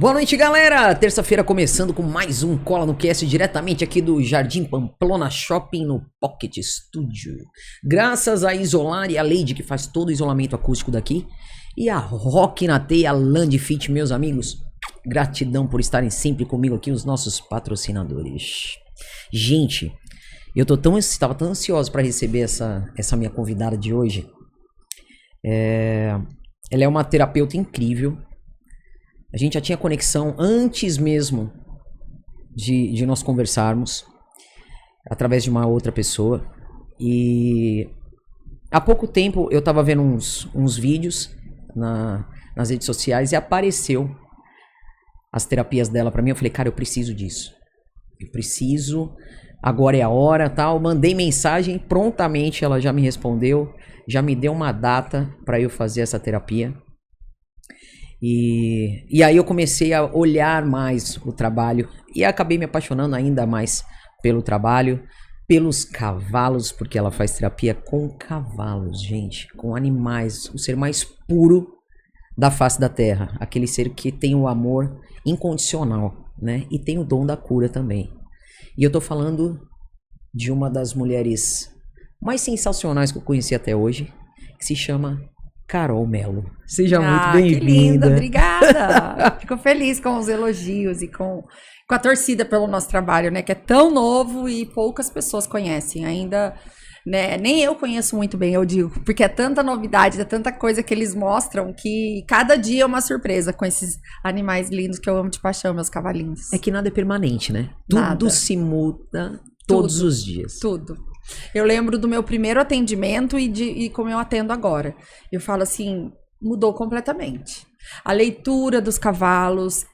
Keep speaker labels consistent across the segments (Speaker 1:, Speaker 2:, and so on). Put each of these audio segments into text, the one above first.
Speaker 1: Boa noite, galera! Terça-feira começando com mais um Cola no Cast, diretamente aqui do Jardim Pamplona Shopping no Pocket Studio. Graças a Isolar e a Lady, que faz todo o isolamento acústico daqui, e a Rock na Teia, a Land Fit, meus amigos. Gratidão por estarem sempre comigo aqui, os nossos patrocinadores. Gente, eu estava tão ansioso para receber essa minha convidada de hoje. Ela é uma terapeuta incrível. A gente já tinha conexão antes mesmo de nós conversarmos, através de uma outra pessoa. E há pouco tempo eu tava vendo uns vídeos nas redes sociais e apareceu as terapias dela pra mim. Eu falei, cara, eu preciso disso. Eu preciso, agora é a hora, tal. Mandei mensagem, prontamente ela já me respondeu, já me deu uma data pra eu fazer essa terapia. E aí eu comecei a olhar mais o trabalho e acabei me apaixonando ainda mais pelo trabalho, pelos cavalos, porque ela faz terapia com cavalos, gente, com animais, o ser mais puro da face da terra, aquele ser que tem o amor incondicional, né? E tem o dom da cura também. E eu tô falando de uma das mulheres mais sensacionais que eu conheci até hoje, que se chama Carol Mello. Seja muito bem-vinda.
Speaker 2: Que linda, obrigada. Fico feliz com os elogios e com a torcida pelo nosso trabalho, né? Que é tão novo e poucas pessoas conhecem ainda, né? Nem eu conheço muito bem, eu digo, porque é tanta novidade, é tanta coisa que eles mostram que cada dia é uma surpresa com esses animais lindos que eu amo de paixão, meus cavalinhos.
Speaker 1: É que nada é permanente, né?
Speaker 2: Nada.
Speaker 1: Tudo se muda todos os dias.
Speaker 2: Tudo. Eu lembro do meu primeiro atendimento e como eu atendo agora. Eu falo assim, mudou completamente. A leitura dos cavalos,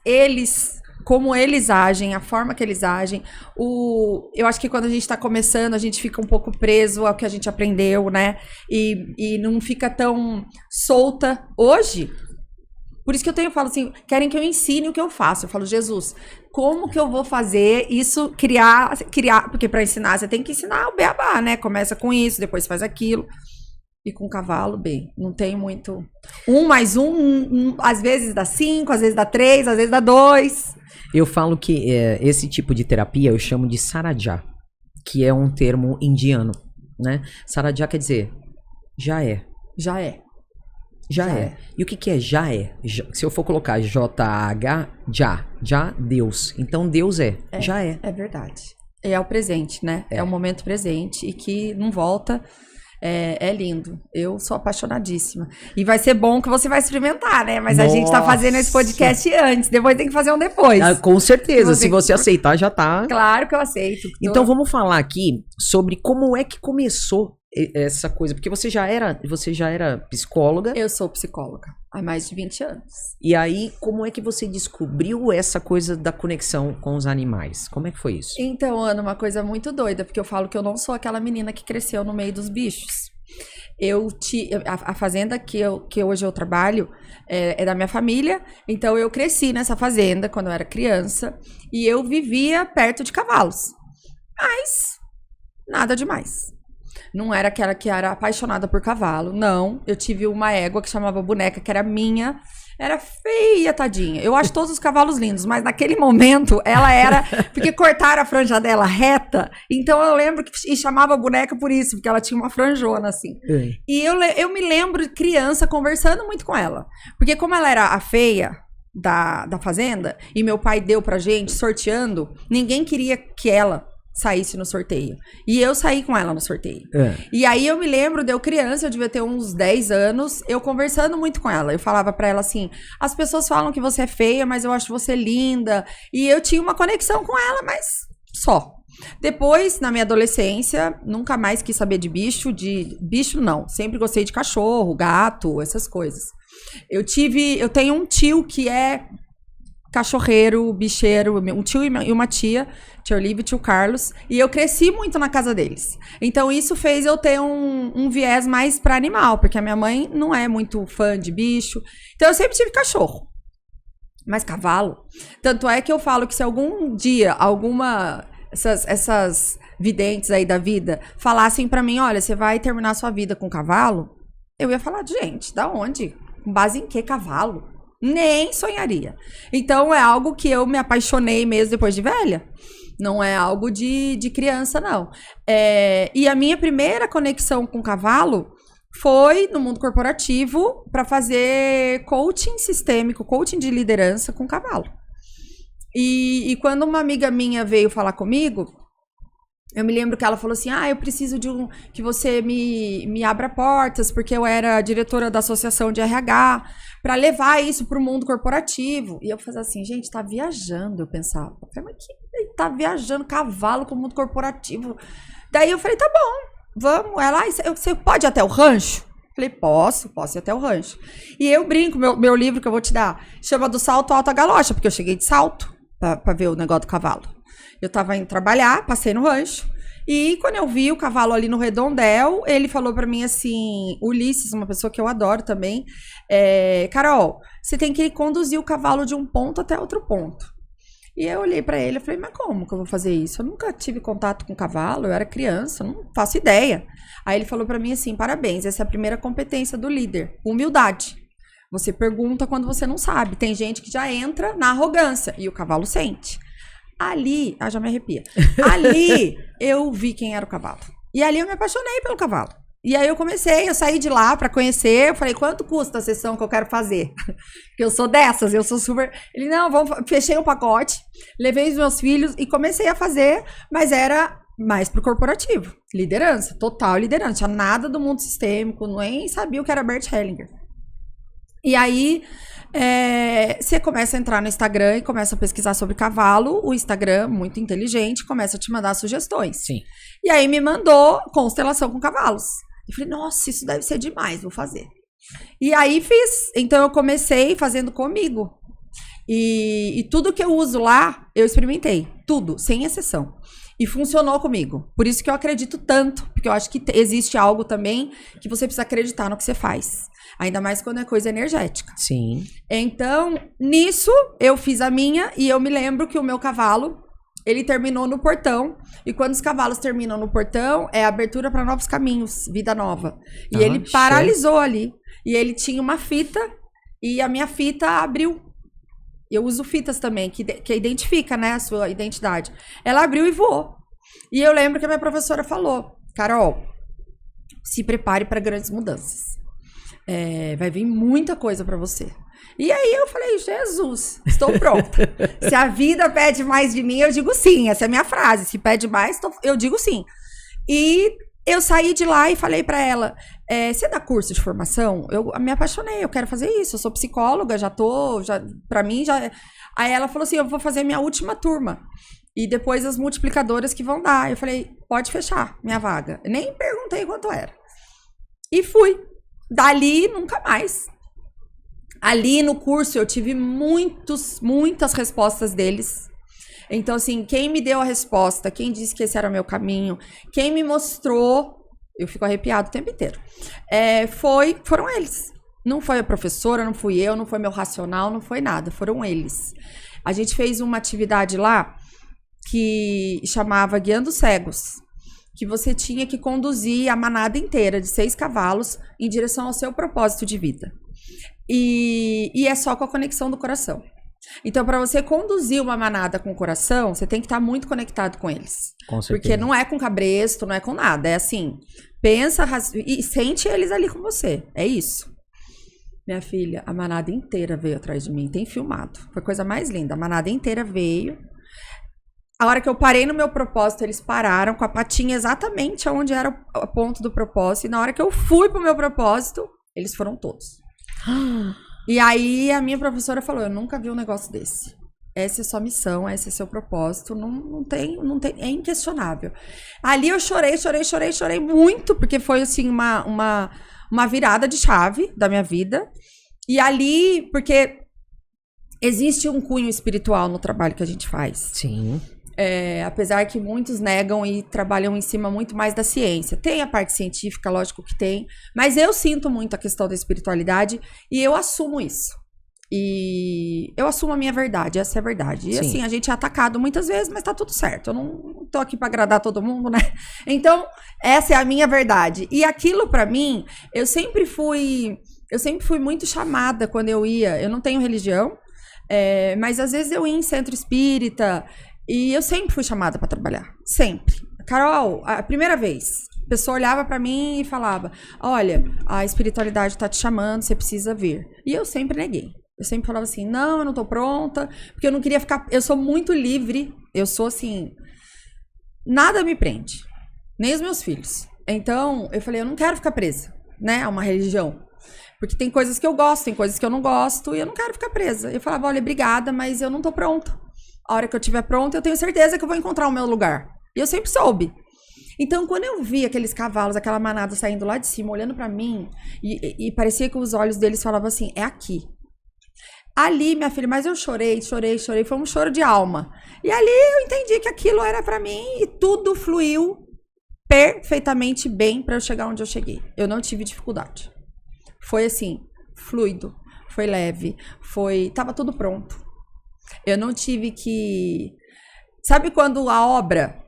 Speaker 2: como eles agem, a forma que eles agem. Eu acho que quando a gente tá começando, a gente fica um pouco preso ao que a gente aprendeu, né? E não fica tão solta. Hoje, por isso que eu falo assim, querem que eu ensine o que eu faço. Eu falo, Jesus, como que eu vou fazer isso, criar, porque para ensinar, você tem que ensinar o beabá, né? Começa com isso, depois faz aquilo. E com cavalo, bem, não tem muito. Mais um, às vezes dá 5, às vezes dá 3, às vezes dá 2.
Speaker 1: Eu falo que esse tipo de terapia eu chamo de Sarajá, que é um termo indiano, né? Sarajá quer dizer, já é.
Speaker 2: Já é.
Speaker 1: Já é. E o que é já é? Se eu for colocar J-H, já, Deus. Então Deus já é.
Speaker 2: É verdade. É o presente, né? É o momento presente e que não volta. É lindo. Eu sou apaixonadíssima. E vai ser bom que você vai experimentar, né? Mas
Speaker 1: Nossa.
Speaker 2: A gente tá fazendo esse podcast antes. Depois tem que fazer um depois.
Speaker 1: Com certeza. Se você aceitar, já tá.
Speaker 2: Claro que eu aceito.
Speaker 1: Então vamos falar aqui sobre como é que começou essa coisa, porque você já era psicóloga.
Speaker 2: Eu sou psicóloga há mais de 20 anos.
Speaker 1: E aí, como é que você descobriu essa coisa da conexão com os animais? Como é que foi isso?
Speaker 2: Então, Ana, uma coisa muito doida, porque eu falo que eu não sou aquela menina que cresceu no meio dos bichos. A fazenda que hoje eu trabalho é da minha família, então eu cresci nessa fazenda quando eu era criança e eu vivia perto de cavalos, mas nada demais. Não era aquela que era apaixonada por cavalo, não. Eu tive uma égua que chamava Boneca, que era minha. Era feia, tadinha. Eu acho todos os cavalos lindos, mas naquele momento ela era... Porque cortaram a franja dela reta, então eu lembro que chamava Boneca por isso, porque ela tinha uma franjona assim. E eu me lembro criança conversando muito com ela. Porque como ela era a feia da fazenda, e meu pai deu pra gente, sorteando, ninguém queria que ela saísse no sorteio. E eu saí com ela no sorteio. E aí eu me lembro de eu criança, eu devia ter uns 10 anos, eu conversando muito com ela. Eu falava pra ela assim, as pessoas falam que você é feia, mas eu acho você linda. E eu tinha uma conexão com ela, mas só. Depois, na minha adolescência, nunca mais quis saber de bicho. Bicho não, sempre gostei de cachorro, gato, essas coisas. Eu tenho um tio que é cachorreiro, bicheiro, um tio e uma tia, tia Olivia e tio Carlos, e eu cresci muito na casa deles. Então isso fez eu ter um viés mais para animal, porque a minha mãe não é muito fã de bicho, então eu sempre tive cachorro. Mas cavalo, tanto é que eu falo que se algum dia essas videntes aí da vida falassem pra mim, olha, você vai terminar sua vida com cavalo, eu ia falar, gente, da onde? Com base em que cavalo? Nem sonharia. Então, é algo que eu me apaixonei mesmo depois de velha. Não é algo de criança, não. E a minha primeira conexão com cavalo foi no mundo corporativo para fazer coaching sistêmico, coaching de liderança com cavalo. E quando uma amiga minha veio falar comigo, eu me lembro que ela falou assim, eu preciso que você me abra portas, porque eu era diretora da associação de RH, para levar isso para o mundo corporativo. E eu fazia assim, gente, tá viajando, eu pensava. Eu falei, mas que tá viajando cavalo com o mundo corporativo? Daí eu falei, tá bom. Vamos, ela, você pode ir até o rancho? Falei, posso ir até o rancho. E eu brinco, meu livro que eu vou te dar, chama Do Salto Alto à Galocha, porque eu cheguei de salto pra ver o negócio do cavalo. Eu tava indo trabalhar, passei no rancho, e quando eu vi o cavalo ali no redondel, ele falou pra mim assim, Ulisses, uma pessoa que eu adoro também, Carol, você tem que conduzir o cavalo de um ponto até outro ponto. E eu olhei pra ele e falei, mas como que eu vou fazer isso? Eu nunca tive contato com cavalo, eu era criança, não faço ideia. Aí ele falou pra mim assim, parabéns, essa é a primeira competência do líder, humildade. Você pergunta quando você não sabe. Tem gente que já entra na arrogância e o cavalo sente. Ali, já me arrepia. Ali eu vi quem era o cavalo. E ali eu me apaixonei pelo cavalo. E aí eu saí de lá pra conhecer, eu falei, quanto custa a sessão que eu quero fazer? Porque eu sou dessas, eu sou super... Ele, não, fechei um pacote, levei os meus filhos e comecei a fazer, mas era mais pro corporativo. Liderança, total liderança. Tinha nada do mundo sistêmico, nem sabia o que era Bert Hellinger. E aí, você começa a entrar no Instagram e começa a pesquisar sobre cavalo. O Instagram, muito inteligente, começa a te mandar sugestões.
Speaker 1: Sim.
Speaker 2: E aí me mandou constelação com cavalos. Eu falei, nossa, isso deve ser demais, vou fazer. E aí fiz. Então eu comecei fazendo comigo. E tudo que eu uso lá, eu experimentei. Tudo, sem exceção. E funcionou comigo. Por isso que eu acredito tanto. Porque eu acho que existe algo também que você precisa acreditar no que você faz. Ainda mais quando é coisa energética.
Speaker 1: Sim.
Speaker 2: Então, nisso, eu fiz a minha. E eu me lembro que o meu cavalo, ele terminou no portão. E quando os cavalos terminam no portão, é abertura para novos caminhos, vida nova. E ele paralisou ali. E ele tinha uma fita. E a minha fita abriu. Eu uso fitas também, que identifica, né, a sua identidade. Ela abriu e voou. E eu lembro que a minha professora falou, Carol, se prepare para grandes mudanças. Vai vir muita coisa para você. E aí eu falei, Jesus, estou pronta. Se a vida pede mais de mim, eu digo sim. Essa é a minha frase. Se pede mais, eu digo sim. E eu saí de lá e falei para ela, você dá curso de formação? Eu me apaixonei, eu quero fazer isso. Eu sou psicóloga, pra mim já... Aí ela falou assim, eu vou fazer minha última turma. E depois as multiplicadoras que vão dar. Eu falei, pode fechar minha vaga. Eu nem perguntei quanto era. E fui. Dali, nunca mais. Ali no curso eu tive muitas respostas deles. Então, assim, quem me deu a resposta, quem disse que esse era o meu caminho, quem me mostrou, eu fico arrepiado o tempo inteiro, foram eles. Não foi a professora, não fui eu, não foi meu racional, não foi nada, foram eles. A gente fez uma atividade lá que chamava Guiando Cegos, que você tinha que conduzir a manada inteira de 6 cavalos em direção ao seu propósito de vida. E é só com a conexão do coração. Então, para você conduzir uma manada com o coração, você tem que estar muito conectado com eles.
Speaker 1: Com certeza.
Speaker 2: Porque não é com cabresto, não é com nada. É assim, pensa e sente eles ali com você. É isso. Minha filha, a manada inteira veio atrás de mim. Tem filmado. Foi a coisa mais linda. A manada inteira veio. A hora que eu parei no meu propósito, eles pararam com a patinha exatamente onde era o ponto do propósito. E na hora que eu fui pro meu propósito, eles foram todos. E aí a minha professora falou, eu nunca vi um negócio desse. Essa é sua missão, esse é seu propósito, não tem, é inquestionável. Ali eu chorei muito, porque foi assim uma virada de chave da minha vida. E ali, porque existe um cunho espiritual no trabalho que a gente faz.
Speaker 1: Sim.
Speaker 2: Apesar que muitos negam e trabalham em cima muito mais da ciência. Tem a parte científica, lógico que tem, mas eu sinto muito a questão da espiritualidade e eu assumo isso. E eu assumo a minha verdade, essa é a verdade. E
Speaker 1: Sim.
Speaker 2: assim, a gente é atacado muitas vezes, mas tá tudo certo. Eu não tô aqui pra agradar todo mundo, né? Então, essa é a minha verdade. E aquilo pra mim, eu sempre fui eu sempre fui muito chamada quando eu ia. Eu não tenho religião, mas às vezes eu ia em centro espírita e eu sempre fui chamada para trabalhar. Sempre. Carol, a primeira vez, a pessoa olhava para mim e falava: olha, a espiritualidade tá te chamando, você precisa vir. E eu sempre neguei. Eu sempre falava assim: não, eu não tô pronta, porque eu não queria ficar. Eu sou muito livre, eu sou assim. Nada me prende, nem os meus filhos. Então, eu falei: eu não quero ficar presa, né, a uma religião. Porque tem coisas que eu gosto, tem coisas que eu não gosto, e eu não quero ficar presa. Eu falava: olha, obrigada, mas eu não tô pronta. A hora que eu estiver pronta, eu tenho certeza que eu vou encontrar o meu lugar. E eu sempre soube. Então, quando eu vi aqueles cavalos, aquela manada saindo lá de cima, olhando pra mim, e parecia que os olhos deles falavam assim: é aqui. Ali, minha filha, mas eu chorei, foi um choro de alma. E ali eu entendi que aquilo era pra mim e tudo fluiu perfeitamente bem pra eu chegar onde eu cheguei. Eu não tive dificuldade. Foi assim, fluido, foi leve, tava tudo pronto. Eu não tive que... Sabe quando a obra,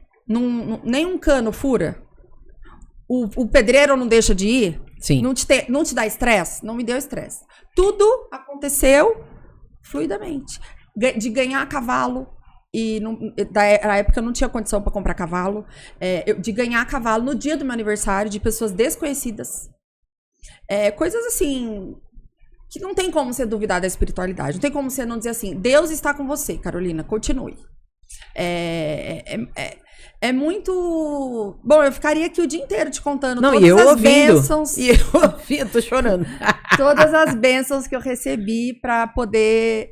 Speaker 2: nem um cano fura? O pedreiro não deixa de ir?
Speaker 1: Sim.
Speaker 2: Não te dá estresse? Não me deu estresse. Tudo aconteceu fluidamente. De ganhar cavalo, e na época eu não tinha condição para comprar cavalo, de ganhar cavalo no dia do meu aniversário, de pessoas desconhecidas. Coisas assim, que não tem como você duvidar da espiritualidade, não tem como você não dizer assim: Deus está com você, Carolina, continue. É muito... Bom, eu ficaria aqui o dia inteiro te contando todas as bênçãos.
Speaker 1: E eu ouvindo, tô chorando.
Speaker 2: Todas as bênçãos que eu recebi para poder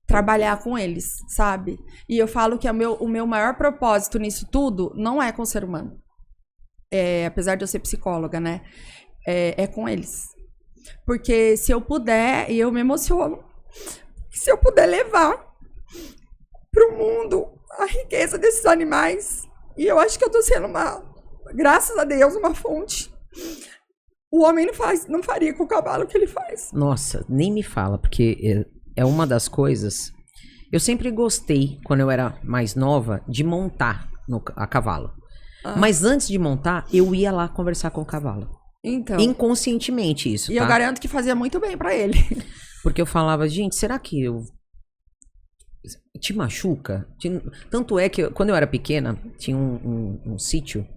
Speaker 2: trabalhar com eles, sabe? E eu falo que o meu maior propósito nisso tudo não é com o ser humano. Apesar de eu ser psicóloga, né? É com eles. Porque se eu puder, e eu me emociono, se eu puder levar pro mundo a riqueza desses animais, e eu acho que eu tô sendo graças a Deus, uma fonte. O homem não faria com o cavalo o que ele faz.
Speaker 1: Nossa, nem me fala, porque é uma das coisas... Eu sempre gostei, quando eu era mais nova, de montar a cavalo. Mas antes de montar, eu ia lá conversar com o cavalo.
Speaker 2: Então.
Speaker 1: Inconscientemente isso,
Speaker 2: E eu garanto que fazia muito bem pra ele.
Speaker 1: Porque eu falava: gente, será que eu... te machuca? Tanto é que quando eu era pequena, tinha um sítio,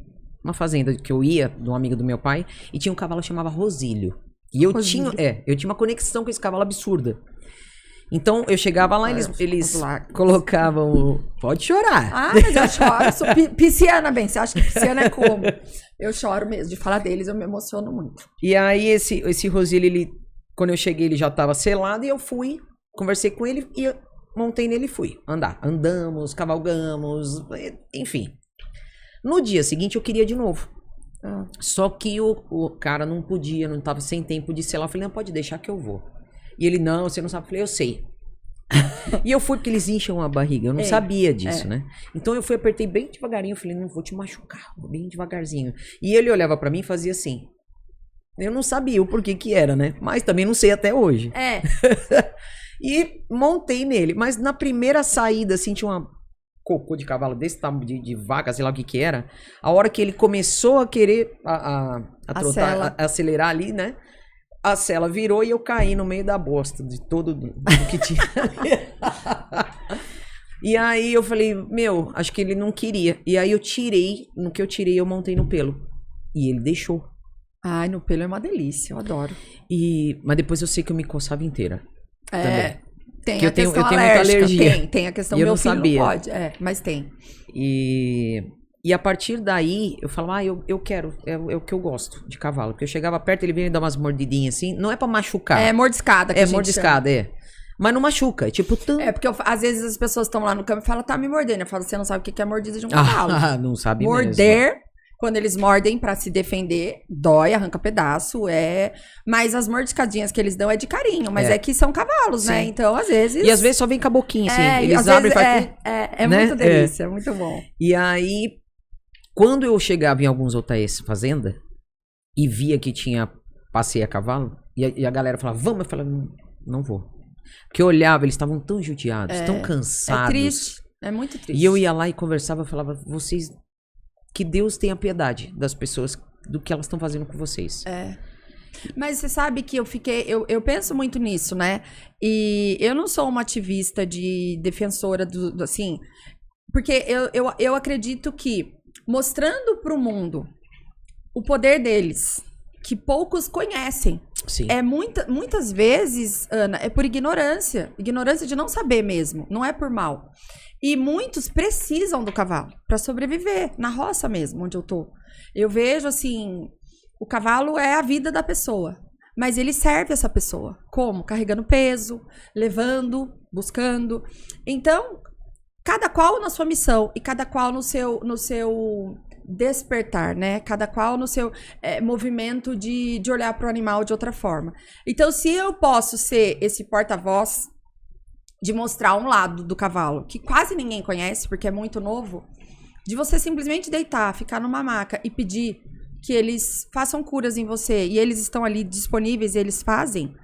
Speaker 1: uma fazenda que eu ia, de um amigo do meu pai, e tinha um cavalo que chamava Rosílio. E eu tinha uma conexão com esse cavalo absurda. Então eu chegava lá, eles colocavam pode chorar.
Speaker 2: Ah, mas eu choro. Sou pisciana, bem. Você acha que pisciana é como? Eu choro mesmo. De falar deles, eu me emociono muito.
Speaker 1: E aí esse Rosílio, quando eu cheguei, ele já tava selado, e eu fui, conversei com ele e montei nele e fui andar. Andamos, cavalgamos, enfim. No dia seguinte eu queria de novo. Só que o cara não podia, não tava sem tempo de selar. Eu falei: não, pode deixar que eu vou. E ele: não, você não sabe. Eu falei: eu sei. E eu fui porque eles incham a barriga. Eu não sabia disso, né? Então eu fui, apertei bem devagarinho. Eu falei: não vou te machucar, bem devagarzinho. E ele olhava pra mim e fazia assim. Eu não sabia o porquê que era, né? Mas também não sei até hoje. E montei nele. Mas na primeira saída, assim, tinha uma cocô de cavalo desse tamanho, de vaca, sei lá o que era. A hora que ele começou a querer trotar, acelerar ali, né? A sela virou e eu caí no meio da bosta de todo o que tinha. E aí eu falei: meu, acho que ele não queria. E aí eu tirei, no que eu tirei, eu montei no pelo. E ele deixou.
Speaker 2: Ai, no pelo é uma delícia, eu adoro.
Speaker 1: Mas depois eu sei que eu me coçava inteira.
Speaker 2: Tem
Speaker 1: eu
Speaker 2: a
Speaker 1: tenho
Speaker 2: questão
Speaker 1: muita alergia.
Speaker 2: Tem a questão
Speaker 1: do
Speaker 2: meu filho
Speaker 1: sabia.
Speaker 2: não pode. Mas tem.
Speaker 1: E a partir daí, eu falava: eu quero, é o que eu gosto de cavalo. Porque eu chegava perto, ele vinha me dar umas mordidinhas assim. Não é pra machucar.
Speaker 2: É mordiscada que a gente
Speaker 1: mordiscada,
Speaker 2: chama.
Speaker 1: Mas não machuca, é tipo...
Speaker 2: porque às vezes as pessoas estão lá no campo e falam: tá me mordendo. Eu falo: você não sabe o que é mordida de um cavalo.
Speaker 1: Não sabe
Speaker 2: Morder,
Speaker 1: mesmo.
Speaker 2: quando eles mordem pra se defender, dói, arranca pedaço, Mas as mordiscadinhas que eles dão é de carinho, mas é que são cavalos, né? Então, às vezes...
Speaker 1: E às vezes só vem com a boquinha, assim. Eles abrem e fazem...
Speaker 2: né? Muito delícia, é muito bom.
Speaker 1: E aí... Quando eu chegava em alguns hotéis fazenda e via que tinha passeio a cavalo, e a galera falava: vamos, eu falava: não vou. Porque eu olhava, eles estavam tão judiados, tão cansados.
Speaker 2: É triste, é muito triste.
Speaker 1: E eu ia lá e conversava, eu falava: vocês, que Deus tenha piedade das pessoas, do que elas estão fazendo com vocês.
Speaker 2: Mas você sabe que eu penso muito nisso, né? E eu não sou uma ativista defensora assim, porque eu acredito que mostrando para o mundo o poder deles, que poucos conhecem.
Speaker 1: Sim.
Speaker 2: Muitas vezes, Ana, é por ignorância de não saber mesmo, não é por mal. E muitos precisam do cavalo para sobreviver, na roça mesmo, onde eu tô. Eu vejo assim, o cavalo é a vida da pessoa, mas ele serve essa pessoa. Como? Carregando peso, levando, buscando. Então, cada qual na sua missão e cada qual no seu despertar, né? Cada qual no seu movimento de olhar para o animal de outra forma. Então, se eu posso ser esse porta-voz de mostrar um lado do cavalo que quase ninguém conhece, porque é muito novo, de você simplesmente deitar, ficar numa maca e pedir que eles façam curas em você e eles estão ali disponíveis e eles fazem,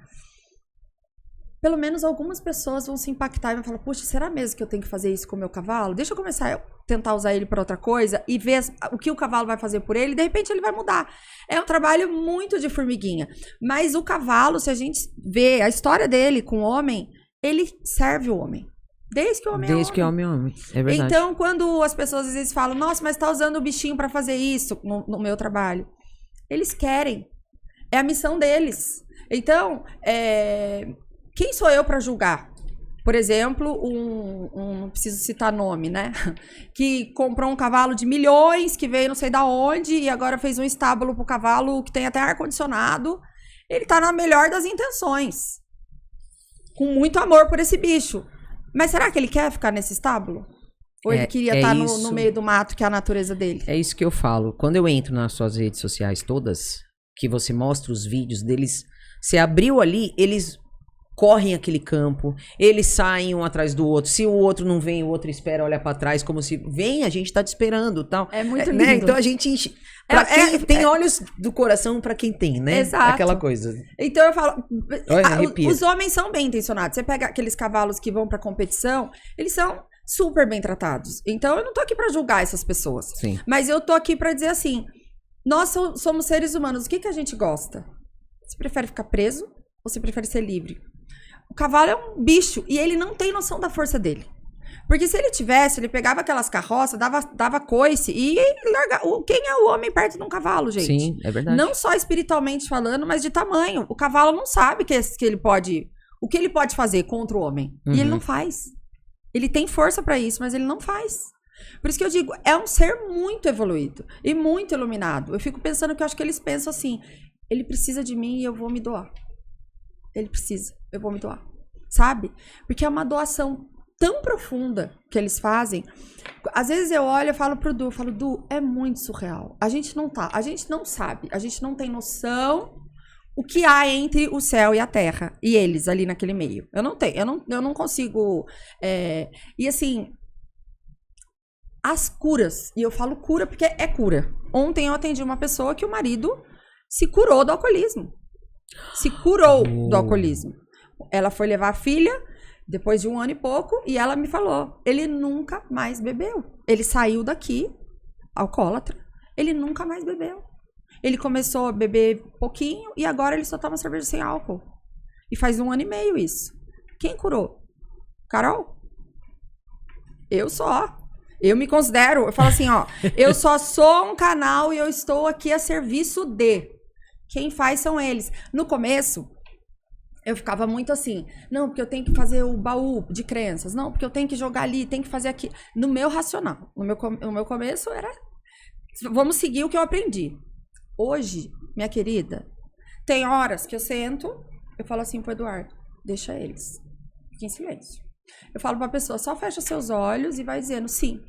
Speaker 2: pelo menos algumas pessoas vão se impactar e vão falar, puxa, será mesmo que eu tenho que fazer isso com o meu cavalo? Deixa eu começar a tentar usar ele para outra coisa e ver o que o cavalo vai fazer por ele e de repente ele vai mudar. É um trabalho muito de formiguinha. Mas o cavalo, se a gente vê a história dele com o homem, ele serve o homem. Desde que o homem
Speaker 1: Desde que o homem é homem. É verdade.
Speaker 2: Então, quando as pessoas às vezes falam, nossa, mas tá usando o bichinho para fazer isso no meu trabalho. Eles querem. É a missão deles. Então, quem sou eu para julgar? Por exemplo, não preciso citar nome, né? Que comprou um cavalo de milhões, que veio não sei da onde, e agora fez um estábulo pro cavalo que tem até ar-condicionado. Ele tá na melhor das intenções. Com muito amor por esse bicho. Mas será que ele quer ficar nesse estábulo? Ou ele queria estar no meio do mato, que é a natureza dele?
Speaker 1: É isso que eu falo. Quando eu entro nas suas redes sociais todas, que você mostra os vídeos deles, você abriu ali, eles correm aquele campo, eles saem um atrás do outro. Se o outro não vem, o outro espera, olha pra trás, como se... Vem, a gente tá te esperando, tal.
Speaker 2: É muito lindo.
Speaker 1: Né? Então a gente... Pra quem tem olhos do coração, pra quem tem, né?
Speaker 2: Exato.
Speaker 1: Aquela coisa.
Speaker 2: Então eu falo...
Speaker 1: Olha,
Speaker 2: os homens são bem intencionados. Você pega aqueles cavalos que vão pra competição, eles são super bem tratados. Então eu não tô aqui pra julgar essas pessoas.
Speaker 1: Sim.
Speaker 2: Mas eu tô aqui pra dizer assim, nós somos seres humanos, o que a gente gosta? Você prefere ficar preso ou você prefere ser livre? O cavalo é um bicho e ele não tem noção da força dele. Porque se ele tivesse, ele pegava aquelas carroças, dava coice e largava. Quem é o homem perto de um cavalo, gente?
Speaker 1: Sim, é verdade.
Speaker 2: Não só espiritualmente falando, mas de tamanho. O cavalo não sabe o que ele pode fazer contra o homem.
Speaker 1: Uhum.
Speaker 2: E ele não faz. Ele tem força pra isso, mas ele não faz. Por isso que eu digo, é um ser muito evoluído e muito iluminado. Eu fico pensando que eu acho que eles pensam assim, ele precisa de mim e eu vou me doar. Ele precisa, eu vou me doar. Sabe? Porque é uma doação tão profunda que eles fazem. Às vezes eu olho e falo pro Du, é muito surreal. A gente não sabe, a gente não tem noção o que há entre o céu e a terra. E eles ali naquele meio. Eu não consigo... E assim, as curas, e eu falo cura porque é cura. Ontem eu atendi uma pessoa que o marido se curou do alcoolismo. Se curou do alcoolismo. Ela foi levar a filha depois de 1 ano e pouco e ela me falou, ele nunca mais bebeu. Ele saiu daqui, alcoólatra, ele nunca mais bebeu. Ele começou a beber pouquinho e agora ele só toma cerveja sem álcool. E faz 1 ano e meio isso. Quem curou? Carol? Eu só. Eu me considero, eu falo assim, ó, eu só sou um canal e eu estou aqui a serviço de. Quem faz são eles. No começo, eu ficava muito assim, não, porque eu tenho que fazer o baú de crenças, não, porque eu tenho que jogar ali, tenho que fazer aqui. No meu racional, no meu começo era, vamos seguir o que eu aprendi. Hoje, minha querida, tem horas que eu sento, eu falo assim pro Eduardo, deixa eles, fique em silêncio. Eu falo pra pessoa, só fecha seus olhos e vai dizendo sim.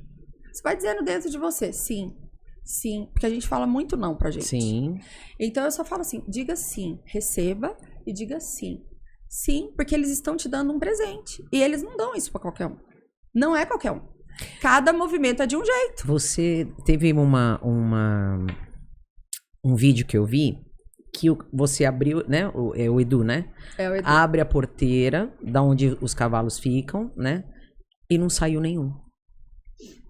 Speaker 2: Você vai dizendo dentro de você, sim. Sim, porque a gente fala muito não pra gente.
Speaker 1: Sim.
Speaker 2: Então eu só falo assim, diga sim, receba e diga sim. Sim, porque eles estão te dando um presente. E eles não dão isso pra qualquer um. Não é qualquer um. Cada movimento é de um jeito.
Speaker 1: Você teve um vídeo que eu vi que você abriu, né? O Edu, né?
Speaker 2: É o Edu.
Speaker 1: Abre a porteira da onde os cavalos ficam, né? E não saiu nenhum.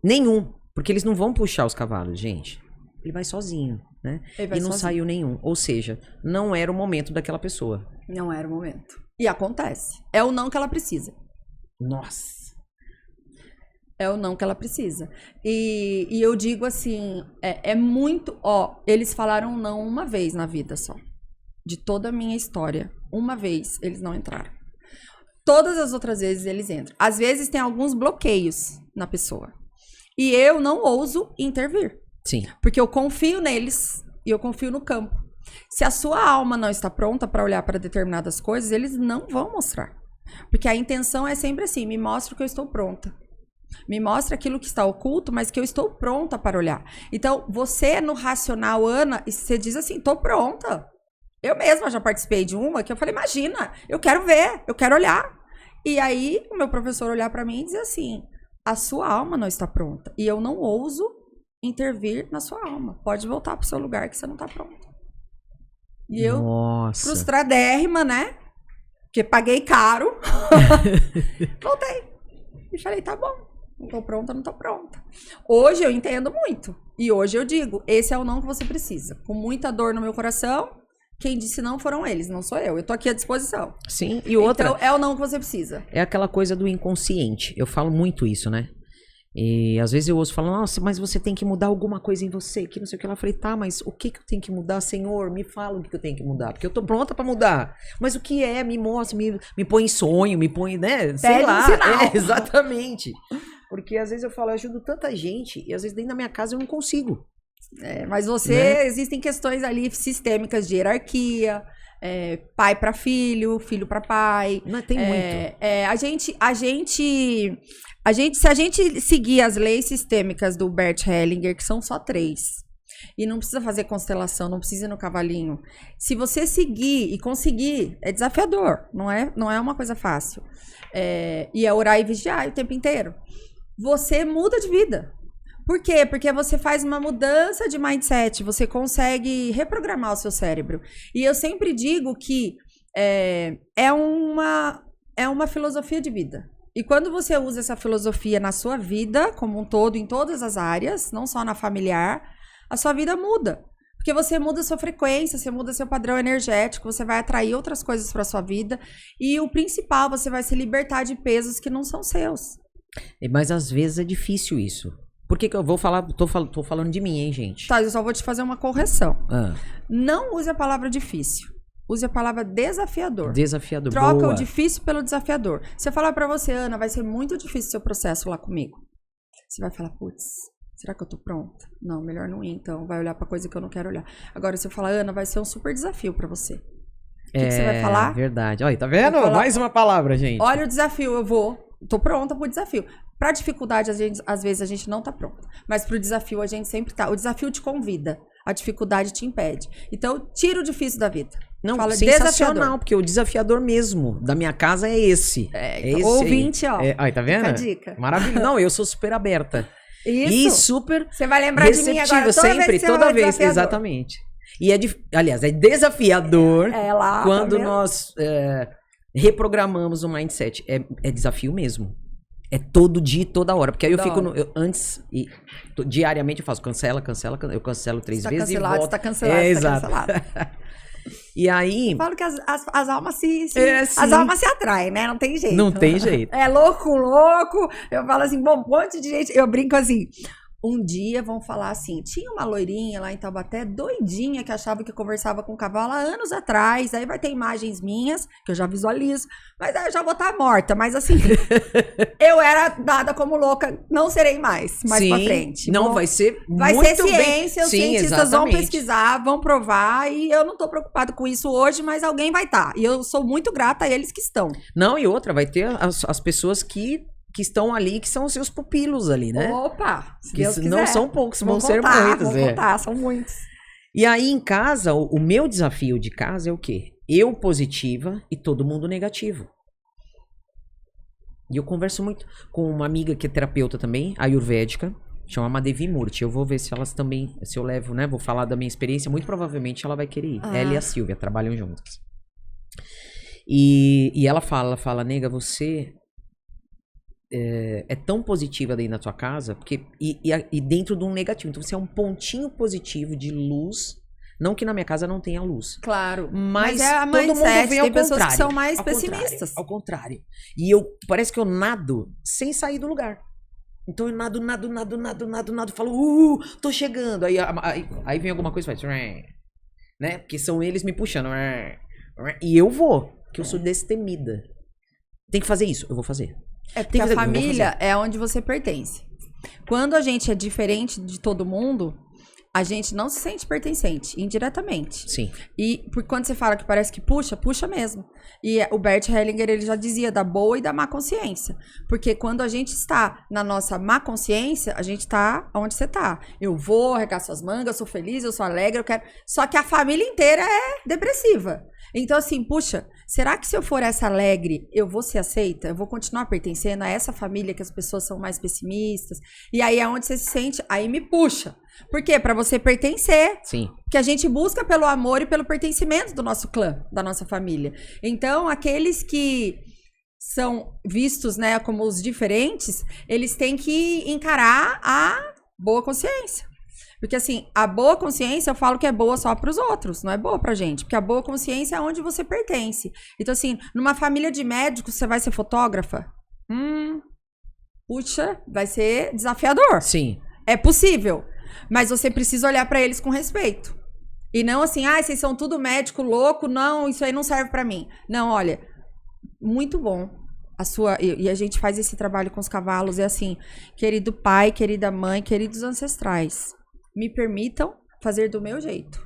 Speaker 1: Nenhum. Porque eles não vão puxar os cavalos, gente. Ele vai sozinho. né?
Speaker 2: Ele vai
Speaker 1: E não
Speaker 2: sozinho.
Speaker 1: saiu nenhum. Ou seja, não era o momento daquela pessoa.
Speaker 2: Não era o momento. E acontece. É o não que ela precisa.
Speaker 1: Nossa.
Speaker 2: É o não que ela precisa. E eu digo assim, é muito... Ó, eles falaram não uma vez na vida só. De toda a minha história. Uma vez eles não entraram. Todas as outras vezes eles entram. Às vezes tem alguns bloqueios na pessoa. E eu não ouso intervir.
Speaker 1: Sim.
Speaker 2: Porque eu confio neles e eu confio no campo. Se a sua alma não está pronta para olhar para determinadas coisas, eles não vão mostrar. Porque a intenção é sempre assim, me mostra que eu estou pronta. Me mostra aquilo que está oculto, mas que eu estou pronta para olhar. Então, você no racional, Ana, você diz assim, tô pronta. Eu mesma já participei de uma que eu falei, imagina, eu quero ver, eu quero olhar. E aí, o meu professor olhar para mim e dizer assim, a sua alma não está pronta. E eu não ouso intervir na sua alma. Pode voltar pro seu lugar que você não está pronta. E eu,
Speaker 1: Nossa.
Speaker 2: frustradérrima, né? Porque paguei caro. Voltei. E falei, tá bom. Não tô pronta, não tô pronta. Hoje eu entendo muito. E hoje eu digo, esse é o não que você precisa. Com muita dor no meu coração, quem disse não foram eles, não sou eu. Eu tô aqui à disposição.
Speaker 1: Sim, e outra...
Speaker 2: Então, é o não que você precisa.
Speaker 1: É aquela coisa do inconsciente. Eu falo muito isso, né? E às vezes eu ouço falar, nossa, mas você tem que mudar alguma coisa em você, que não sei o que. Ela falei, tá, mas o que eu tenho que mudar, Senhor? Me fala o que eu tenho que mudar, porque eu tô pronta pra mudar. Mas o que é? Me mostra, me põe em sonho, me põe, né? Sei
Speaker 2: Pede um
Speaker 1: lá.
Speaker 2: sinal.
Speaker 1: Exatamente. Porque às vezes eu falo, eu ajudo tanta gente, e às vezes dentro da minha casa eu não consigo.
Speaker 2: Mas você,
Speaker 1: Né?
Speaker 2: existem questões ali sistêmicas de hierarquia, pai para filho, filho para pai.
Speaker 1: Não tem muito.
Speaker 2: Se a gente seguir as leis sistêmicas do Bert Hellinger, que são só 3, e não precisa fazer constelação, não precisa ir no cavalinho. Se você seguir e conseguir, é desafiador, não é uma coisa fácil. E é orar e vigiar o tempo inteiro. Você muda de vida. Por quê? Porque você faz uma mudança de mindset, você consegue reprogramar o seu cérebro. E eu sempre digo que é uma filosofia de vida. E quando você usa essa filosofia na sua vida, como um todo, em todas as áreas, não só na familiar, a sua vida muda. Porque você muda a sua frequência, você muda seu padrão energético, você vai atrair outras coisas para sua vida. E o principal, você vai se libertar de pesos que não são seus.
Speaker 1: Mas às vezes é difícil isso. Por que eu vou falar? Tô falando de mim, hein, gente?
Speaker 2: Tá, eu só vou te fazer uma correção.
Speaker 1: Ah,
Speaker 2: Não use a palavra difícil. Use a palavra desafiador.
Speaker 1: desafiador.
Speaker 2: Troca
Speaker 1: Boa.
Speaker 2: o difícil pelo desafiador. Se eu falar pra você, Ana, vai ser muito difícil seu processo lá comigo. Você vai falar, putz, será que eu tô pronta? Não, melhor não ir, então. Vai olhar pra coisa que eu não quero olhar. Agora, se eu falar, Ana, vai ser um super desafio pra você. O que você vai falar?
Speaker 1: Verdade. Olha, tá vendo?
Speaker 2: Vou falar-
Speaker 1: Mais uma palavra, gente.
Speaker 2: Olha o desafio, eu vou. Tô pronta pro desafio. Pra dificuldade, às vezes a gente não tá pronta. Mas pro desafio a gente sempre tá. O desafio te convida. A dificuldade te impede. Então, tira o difícil da vida.
Speaker 1: Não,
Speaker 2: Fala
Speaker 1: sensacional,
Speaker 2: desafiador.
Speaker 1: porque o desafiador mesmo da minha casa é esse.
Speaker 2: Então,
Speaker 1: esse
Speaker 2: ouvinte,
Speaker 1: aí.
Speaker 2: ó.
Speaker 1: Aí, tá vendo?
Speaker 2: Fica a dica.
Speaker 1: Maravilhoso. Não, eu sou super aberta. E
Speaker 2: Isso.
Speaker 1: super
Speaker 2: Você vai lembrar de mim agora
Speaker 1: receptiva,
Speaker 2: toda
Speaker 1: sempre,
Speaker 2: vez que você
Speaker 1: toda
Speaker 2: vai
Speaker 1: vez.
Speaker 2: desafiador.
Speaker 1: Exatamente. E aliás, é desafiador
Speaker 2: É lá,
Speaker 1: quando
Speaker 2: tá vendo?
Speaker 1: nós reprogramamos o mindset. É desafio mesmo. É todo dia e toda hora. Porque aí eu
Speaker 2: Toda
Speaker 1: fico
Speaker 2: hora.
Speaker 1: diariamente eu faço cancela, eu cancelo 3
Speaker 2: Tá
Speaker 1: vezes
Speaker 2: cancelado,
Speaker 1: e volto.
Speaker 2: tá cancelado, tá
Speaker 1: exato.
Speaker 2: cancelado.
Speaker 1: E aí,
Speaker 2: Eu falo que as almas se
Speaker 1: sim.
Speaker 2: as almas se atraem, né? Não tem jeito.
Speaker 1: não tem jeito.
Speaker 2: É louco com louco. Eu falo assim, bom, um monte de gente. Eu brinco assim. Um dia vão falar assim: tinha uma loirinha lá em Taubaté, doidinha, que achava que conversava com o cavalo há anos atrás. Aí vai ter imagens minhas, que eu já visualizo, mas aí eu já vou estar morta. Mas assim, eu era dada como louca, não serei mais
Speaker 1: Sim,
Speaker 2: pra frente.
Speaker 1: não,
Speaker 2: Vou-
Speaker 1: vai ser
Speaker 2: Vai
Speaker 1: muito
Speaker 2: ser ciência, os
Speaker 1: Sim,
Speaker 2: cientistas vão
Speaker 1: exatamente.
Speaker 2: pesquisar, vão provar, e eu não tô preocupado com isso hoje, mas alguém vai estar. E eu sou muito grata a eles que estão.
Speaker 1: Não, e outra, vai ter as pessoas que estão ali, que são os seus pupilos ali, né?
Speaker 2: Opa! Se
Speaker 1: Que
Speaker 2: Deus
Speaker 1: não
Speaker 2: quiser.
Speaker 1: são poucos, vão
Speaker 2: Vou
Speaker 1: ser
Speaker 2: contar,
Speaker 1: muitos.
Speaker 2: vou contar, são muitos.
Speaker 1: E aí em casa, o meu desafio de casa é o quê? Eu positiva e todo mundo negativo. E eu converso muito com uma amiga que é terapeuta também, ayurvédica, chama Madevi Murti. Eu vou ver se elas também, se eu levo, né? Vou falar da minha experiência, muito provavelmente ela vai querer ir.
Speaker 2: Ah.
Speaker 1: Ela e a Silvia trabalham juntas. E ela fala, nega, você é tão positiva dentro da tua casa, porque, e dentro de um negativo. Então você é um pontinho positivo de luz. Não que na minha casa não tenha luz.
Speaker 2: Claro.
Speaker 1: Mas
Speaker 2: é a
Speaker 1: todo mundo
Speaker 2: mindset,
Speaker 1: vem ao
Speaker 2: tem pessoas
Speaker 1: contrário.
Speaker 2: que são mais
Speaker 1: Ao
Speaker 2: pessimistas.
Speaker 1: Ao contrário. E parece que eu nado sem sair do lugar. Então eu nado, falo, tô chegando. Aí vem alguma coisa e faz, né? Porque são eles me puxando. E eu vou, que eu sou destemida. Tem que fazer isso, eu vou fazer.
Speaker 2: É porque a família é onde você pertence. Quando a gente é diferente de todo mundo, a gente não se sente pertencente, indiretamente.
Speaker 1: Sim.
Speaker 2: E quando você fala que parece que puxa mesmo. E o Bert Hellinger, ele já dizia da boa e da má consciência. Porque quando a gente está na nossa má consciência, a gente está onde você está. Eu vou, arregaço as mangas, eu sou feliz, eu sou alegre, eu quero... Só que a família inteira é depressiva. Então, assim, puxa, será que se eu for essa alegre, eu vou ser aceita? Eu vou continuar pertencendo a essa família que as pessoas são mais pessimistas? E aí é onde você se sente, aí me puxa. Por quê? Pra você pertencer.
Speaker 1: Sim.
Speaker 2: Que a gente busca pelo amor e pelo pertencimento do nosso clã, da nossa família. Então, aqueles que são vistos, né, como os diferentes, eles têm que encarar a boa consciência. Porque, assim, a boa consciência, eu falo que é boa só pros outros, não é boa pra gente. Porque a boa consciência é onde você pertence. Então, assim, numa família de médicos, você vai ser fotógrafa? Puxa, vai ser desafiador.
Speaker 1: Sim.
Speaker 2: É possível. Mas você precisa olhar pra eles com respeito. E não assim, vocês são tudo médico louco, não, isso aí não serve pra mim. Não, olha, muito bom. E a gente faz esse trabalho com os cavalos, é assim, querido pai, querida mãe, queridos ancestrais, me permitam fazer do meu jeito.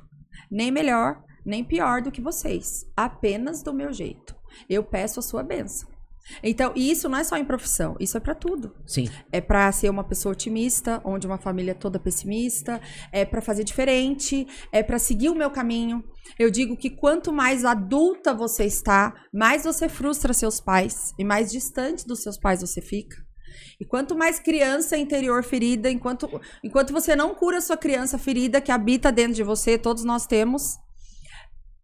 Speaker 2: Nem melhor, nem pior do que vocês. Apenas do meu jeito. Eu peço a sua bênção. Então, e isso não é só em profissão, isso é pra tudo.
Speaker 1: Sim.
Speaker 2: É pra ser uma pessoa otimista, onde uma família é toda pessimista, é pra fazer diferente, é pra seguir o meu caminho. Eu digo que quanto mais adulta você está, mais você frustra seus pais e mais distante dos seus pais você fica. E quanto mais criança interior ferida, enquanto você não cura a sua criança ferida que habita dentro de você, todos nós temos,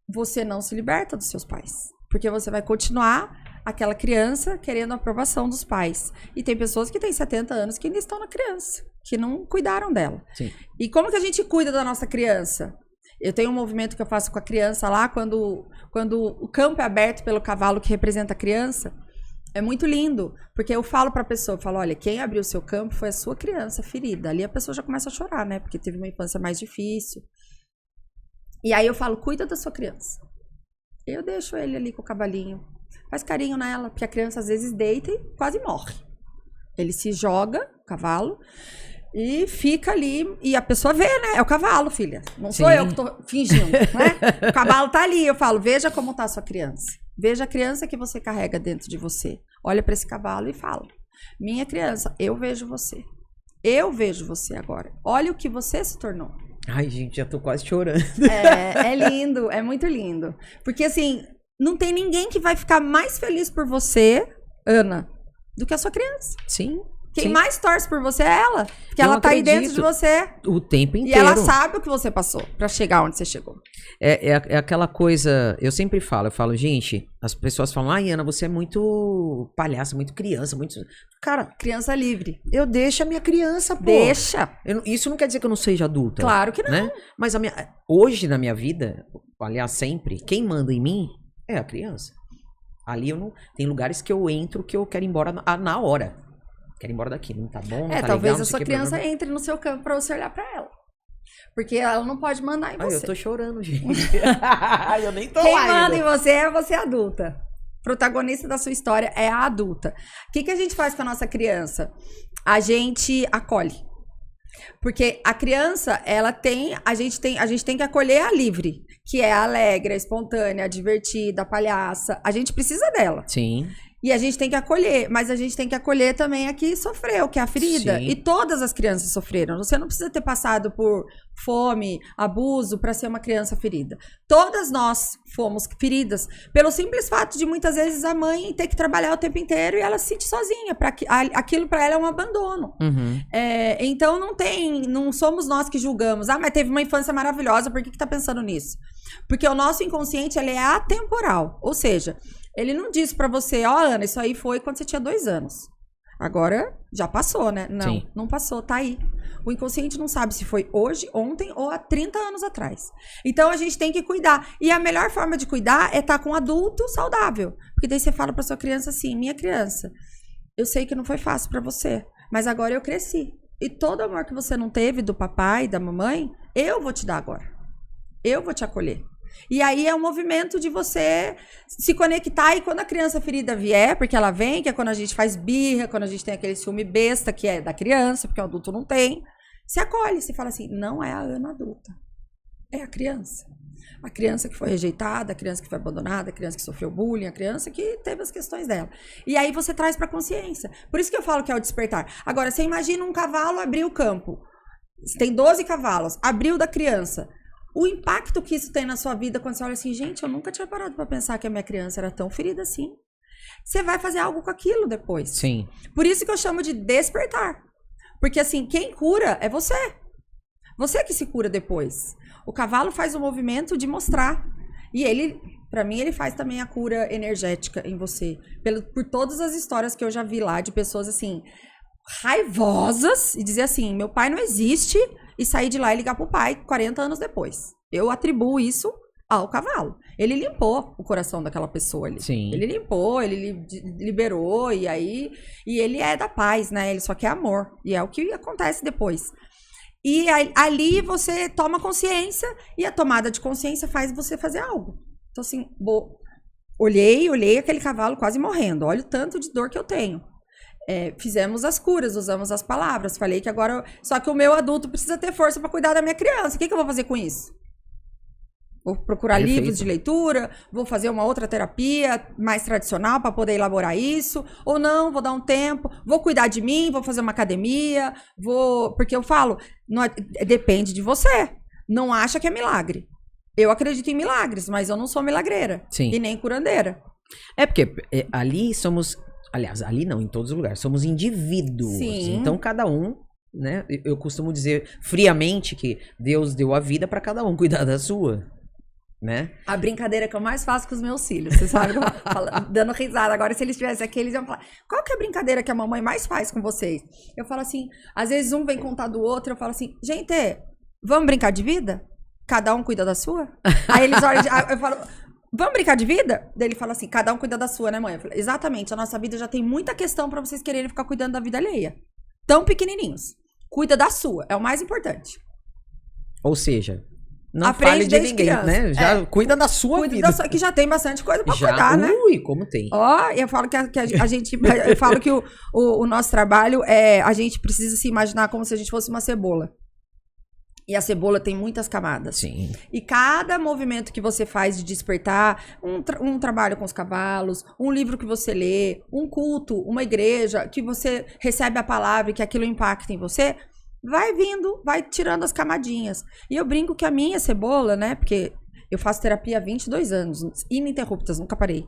Speaker 2: você não se liberta dos seus pais. Porque você vai continuar aquela criança querendo a aprovação dos pais. E tem pessoas que têm 70 anos que ainda estão na criança, que não cuidaram dela.
Speaker 1: Sim.
Speaker 2: E como que a gente cuida da nossa criança? Eu tenho um movimento que eu faço com a criança lá, quando o campo é aberto pelo cavalo que representa a criança. É muito lindo, porque eu falo pra pessoa, eu falo, olha, quem abriu o seu campo foi a sua criança ferida. Ali a pessoa já começa a chorar, né? Porque teve uma infância mais difícil. E aí eu falo, cuida da sua criança. Eu deixo ele ali com o cavalinho. Faz carinho nela, porque a criança às vezes deita e quase morre. Ele se joga, o cavalo, e fica ali. E a pessoa vê, né? É o cavalo, filha. Não sou eu que tô fingindo, né? O cavalo tá ali. Eu falo, veja como tá a sua criança. Veja a criança que você carrega dentro de você. Olha pra esse cavalo e fala, minha criança, eu vejo você. Eu vejo você agora. Olha o que você se tornou.
Speaker 1: Ai, gente, já tô quase chorando.
Speaker 2: É lindo, é muito lindo. Porque, assim, não tem ninguém que vai ficar mais feliz por você, Ana, do que a sua criança.
Speaker 1: Sim.
Speaker 2: Quem
Speaker 1: sim.
Speaker 2: mais torce por você é ela. Porque ela tá aí dentro de você.
Speaker 1: O tempo inteiro.
Speaker 2: E ela sabe o que você passou pra chegar onde você chegou.
Speaker 1: É aquela coisa, eu sempre falo, gente, as pessoas falam, ai, Ana, você é muito palhaça, muito criança, muito... Cara,
Speaker 2: criança livre.
Speaker 1: Eu deixo a minha criança, pô.
Speaker 2: Deixa.
Speaker 1: Isso não quer dizer que eu não seja adulta.
Speaker 2: Claro que não.
Speaker 1: Né? Mas hoje na minha vida, aliás, sempre, quem manda em mim é a criança. Ali eu não... Tem lugares que eu entro que eu quero ir embora na hora. Quero ir embora daqui, não tá bom, não tá
Speaker 2: talvez
Speaker 1: legal,
Speaker 2: a sua criança entre no seu campo pra você olhar pra ela. Porque ela não pode mandar em você.
Speaker 1: Eu tô chorando, gente. Eu nem tô
Speaker 2: Quem
Speaker 1: lá
Speaker 2: manda
Speaker 1: ainda.
Speaker 2: em você é você adulta. Protagonista da sua história é a adulta. O que a gente faz com a nossa criança? A gente acolhe. Porque a criança, a gente tem que acolher a livre, que é a alegre, a espontânea, a divertida, a palhaça. A gente precisa dela.
Speaker 1: Sim.
Speaker 2: E a gente tem que acolher, mas a gente tem que acolher também a que sofreu, que é a ferida.
Speaker 1: Sim.
Speaker 2: E todas as crianças sofreram. Você não precisa ter passado por fome, abuso para ser uma criança ferida. Todas nós fomos feridas pelo simples fato de muitas vezes a mãe ter que trabalhar o tempo inteiro e ela se sente sozinha. Aquilo para ela é um abandono.
Speaker 1: Uhum.
Speaker 2: Então não somos nós que julgamos. Mas teve uma infância maravilhosa, por que tá pensando nisso? Porque o nosso inconsciente ele é atemporal. Ou seja, ele não diz pra você, Ana, isso aí foi quando você tinha 2 anos. Agora já passou, né? Não,
Speaker 1: Sim.
Speaker 2: não passou, tá aí. O inconsciente não sabe se foi hoje, ontem ou há 30 anos atrás. Então a gente tem que cuidar. E a melhor forma de cuidar é estar com um adulto saudável. Porque daí você fala pra sua criança assim, minha criança, eu sei que não foi fácil pra você, mas agora eu cresci. E todo amor que você não teve do papai e da mamãe, eu vou te dar agora. Eu vou te acolher. E aí é um movimento de você se conectar, e quando a criança ferida vier, porque ela vem, que é quando a gente faz birra, quando a gente tem aquele ciúme besta, que é da criança, porque o adulto não tem, se acolhe, se fala assim, não é a Ana adulta, é a criança. A criança que foi rejeitada, a criança que foi abandonada, a criança que sofreu bullying, a criança que teve as questões dela. E aí você traz pra consciência. Por isso que eu falo que é o despertar. Agora, você imagina um cavalo abrir o campo. Tem 12 cavalos, abriu da criança. O impacto que isso tem na sua vida quando você olha assim, gente, eu nunca tinha parado pra pensar que a minha criança era tão ferida assim. Você vai fazer algo com aquilo depois.
Speaker 1: Sim.
Speaker 2: Por isso que eu chamo de despertar. Porque assim, quem cura é você. Você que se cura depois. O cavalo faz o movimento de mostrar. E ele, pra mim, ele faz também a cura energética em você. Por todas as histórias que eu já vi lá de pessoas assim, raivosas, e dizer assim, meu pai não existe, e sair de lá e ligar pro pai 40 anos depois. Eu atribuo isso ao cavalo. Ele limpou o coração daquela pessoa ali.
Speaker 1: Sim.
Speaker 2: Ele limpou, ele liberou, e ele é da paz, né? Ele só quer amor. E é o que acontece depois. E ali você toma consciência, e a tomada de consciência faz você fazer algo. Então assim, olhei aquele cavalo quase morrendo. Olha o tanto de dor que eu tenho. Fizemos as curas, usamos as palavras. Falei que agora... Só que o meu adulto precisa ter força para cuidar da minha criança. O que eu vou fazer com isso? Vou procurar livros de leitura, vou fazer uma outra terapia mais tradicional para poder elaborar isso, ou não, vou dar um tempo, vou cuidar de mim, vou fazer uma academia, porque eu falo, depende de você, não acha que é milagre. Eu acredito em milagres, mas eu não sou milagreira.
Speaker 1: Sim.
Speaker 2: E nem curandeira.
Speaker 1: Porque ali somos, aliás, ali não, em todos os lugares, somos indivíduos.
Speaker 2: Sim.
Speaker 1: Então cada um, né, eu costumo dizer friamente que Deus deu a vida para cada um cuidar da sua. Né?
Speaker 2: A brincadeira que eu mais faço com os meus filhos, você sabe, dando risada. Agora, se eles tivessem aqui, eles iam falar, qual que é a brincadeira que a mamãe mais faz com vocês? Eu falo assim, às vezes um vem contar do outro, eu falo assim, gente, vamos brincar de vida? Cada um cuida da sua? Aí eles olham, eu falo, vamos brincar de vida? Daí ele fala assim, cada um cuida da sua, né, mãe? Eu falo, exatamente, a nossa vida já tem muita questão pra vocês quererem ficar cuidando da vida alheia. Tão pequenininhos. Cuida da sua, é o mais importante.
Speaker 1: Ou seja... Não
Speaker 2: aprende
Speaker 1: fale de ninguém,
Speaker 2: criança.
Speaker 1: né? Já cuida da sua vida.
Speaker 2: Que já tem bastante coisa pra cuidar, né?
Speaker 1: Ui, como tem.
Speaker 2: Ó, eu falo que a gente... Eu falo que o nosso trabalho é... A gente precisa se imaginar como se a gente fosse uma cebola. E a cebola tem muitas camadas.
Speaker 1: Sim.
Speaker 2: E cada movimento que você faz de despertar, um trabalho com os cavalos, um livro que você lê, um culto, uma igreja, que você recebe a palavra e que aquilo impacta em você... Vai vindo, vai tirando as camadinhas. E eu brinco que a minha cebola, né? Porque eu faço terapia há 22 anos, ininterruptas, nunca parei.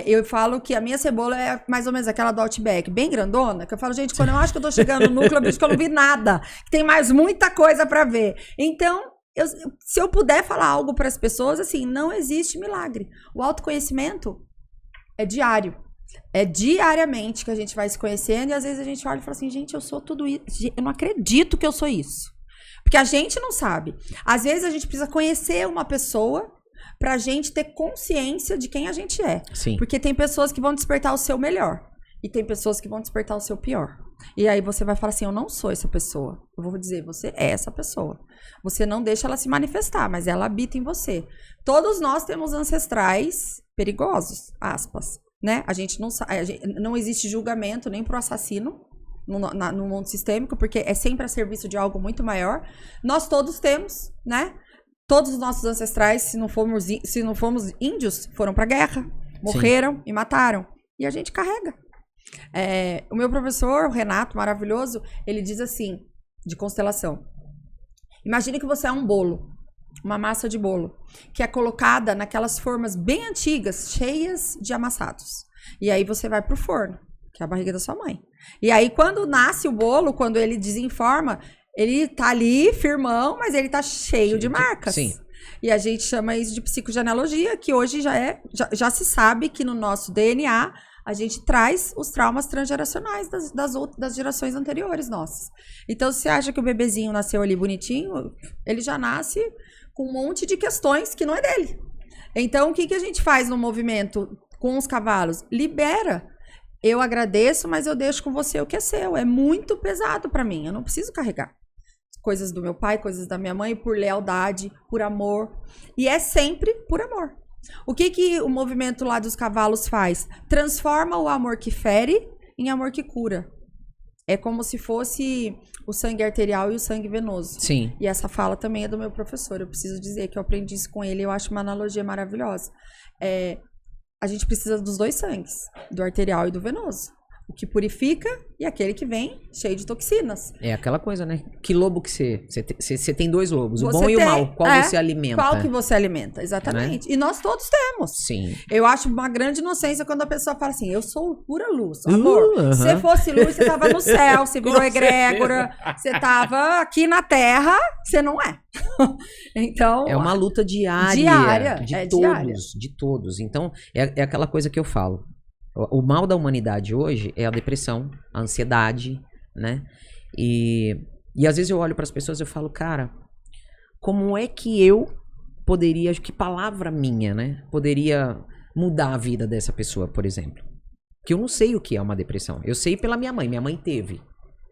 Speaker 2: Eu falo que a minha cebola é mais ou menos aquela do Outback, bem grandona, que eu falo, gente, quando eu acho que eu tô chegando no núcleo, eu vejo que eu não vi nada, que tem mais muita coisa pra ver. Então, se eu puder falar algo para as pessoas, assim, não existe milagre. O autoconhecimento é diário. É diariamente que a gente vai se conhecendo e às vezes a gente olha e fala assim, gente, eu sou tudo isso. Eu não acredito que eu sou isso. Porque a gente não sabe. Às vezes a gente precisa conhecer uma pessoa pra gente ter consciência de quem a gente é.
Speaker 1: Sim.
Speaker 2: Porque tem pessoas que vão despertar o seu melhor e tem pessoas que vão despertar o seu pior. E aí você vai falar assim, eu não sou essa pessoa. Eu vou dizer, você é essa pessoa. Você não deixa ela se manifestar, mas ela habita em você. Todos nós temos ancestrais perigosos, aspas. Né? A gente não existe julgamento nem pro assassino no mundo sistêmico, porque é sempre a serviço de algo muito maior. Nós todos temos, né? Todos os nossos ancestrais, se não fomos índios, foram pra guerra, morreram Sim. e mataram. E a gente carrega. O meu professor, o Renato, maravilhoso, ele diz assim, de constelação. Imagine que você é um bolo. Uma massa de bolo, que é colocada naquelas formas bem antigas, cheias de amassados. E aí você vai pro forno, que é a barriga da sua mãe. E aí quando nasce o bolo, quando ele desenforma, ele tá ali firmão, mas ele tá cheio de marcas.
Speaker 1: Sim.
Speaker 2: E a gente chama isso de psicogenealogia, que hoje já se sabe que no nosso DNA a gente traz os traumas transgeracionais das gerações anteriores nossas. Então, se você acha que o bebezinho nasceu ali bonitinho, ele já nasce com um monte de questões que não é dele. Então, o que a gente faz no movimento com os cavalos? Libera. Eu agradeço, mas eu deixo com você o que é seu. É muito pesado pra mim, eu não preciso carregar. Coisas do meu pai, coisas da minha mãe, por lealdade, por amor. E é sempre por amor. O que o movimento lá dos cavalos faz? Transforma o amor que fere em amor que cura. É como se fosse o sangue arterial e o sangue venoso.
Speaker 1: Sim.
Speaker 2: E essa fala também é do meu professor. Eu preciso dizer que eu aprendi isso com ele. Eu acho uma analogia maravilhosa. A gente precisa dos dois sangues, do arterial e do venoso. O que purifica e aquele que vem cheio de toxinas.
Speaker 1: É aquela coisa, né? Que lobo que você tem dois lobos, o
Speaker 2: Você
Speaker 1: bom e o
Speaker 2: tem,
Speaker 1: mal. Qual você alimenta?
Speaker 2: Qual que você alimenta, exatamente. Né? E nós todos temos.
Speaker 1: Sim.
Speaker 2: Eu acho uma grande inocência quando a pessoa fala assim, eu sou pura luz. Amor, se você fosse luz, você tava no céu, você virou egrégora, você tava aqui na terra, você não é. Então...
Speaker 1: É uma luta diária. De todos. Então, é aquela coisa que eu falo. O mal da humanidade hoje é a depressão, a ansiedade, né? E às vezes eu olho para as pessoas e eu falo, cara, como é que eu poderia, que palavra minha, né? Poderia mudar a vida dessa pessoa, por exemplo. Que eu não sei o que é uma depressão. Eu sei pela minha mãe. Minha mãe teve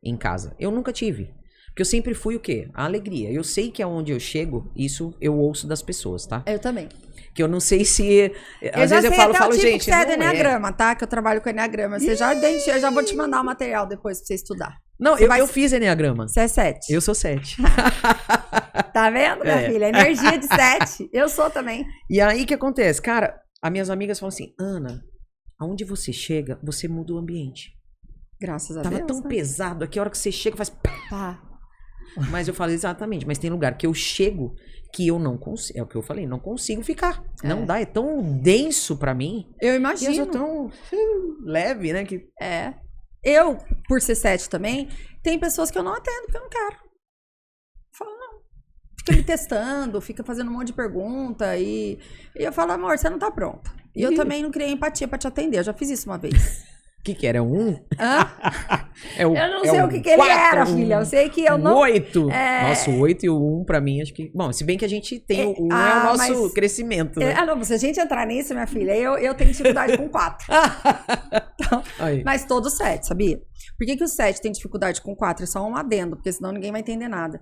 Speaker 1: em casa. Eu nunca tive. Porque eu sempre fui o quê? A alegria. Eu sei que aonde eu chego, isso eu ouço das pessoas, tá?
Speaker 2: Eu também.
Speaker 1: Que eu não sei se... Às vezes eu falo,
Speaker 2: tipo
Speaker 1: gente,
Speaker 2: que você é do Enneagrama, tá? Que eu trabalho com Enneagrama. Você eu já vou te mandar o material depois pra você estudar.
Speaker 1: Não, eu fiz Enneagrama.
Speaker 2: Você é 7.
Speaker 1: Eu sou 7.
Speaker 2: Tá vendo, minha filha? Energia de 7. Eu sou também.
Speaker 1: E aí, o que acontece? Cara, as minhas amigas falam assim, Ana, aonde você chega, você muda o ambiente.
Speaker 2: Graças a Deus.
Speaker 1: Tava tão pesado aqui, a hora que você chega, faz... Pá. Mas eu falei exatamente, mas tem lugar que eu chego que eu não consigo, é o que eu falei, não consigo ficar. Não dá, é tão denso pra mim.
Speaker 2: Eu imagino.
Speaker 1: E eu sou tão leve, né? Que...
Speaker 2: Eu, por ser 7 também, tem pessoas que eu não atendo porque eu não quero. Falo, não. Fica me testando, fica fazendo um monte de pergunta e eu falo, amor, você não tá pronta. E eu também não criei empatia pra te atender, eu já fiz isso uma vez.
Speaker 1: O que era? 1?
Speaker 2: Hã? Eu não sei o que ele era, filha. Eu sei que eu não...
Speaker 1: 8? Nossa, o 8 e o 1 pra mim, acho que... Bom, se bem que a gente tem o 1 é o nosso crescimento, né?
Speaker 2: Não, se a gente entrar nisso, minha filha, eu tenho dificuldade com 4. Então, mas todos 7, sabia? Por que o 7 tem dificuldade com 4? É só um adendo, porque senão ninguém vai entender nada.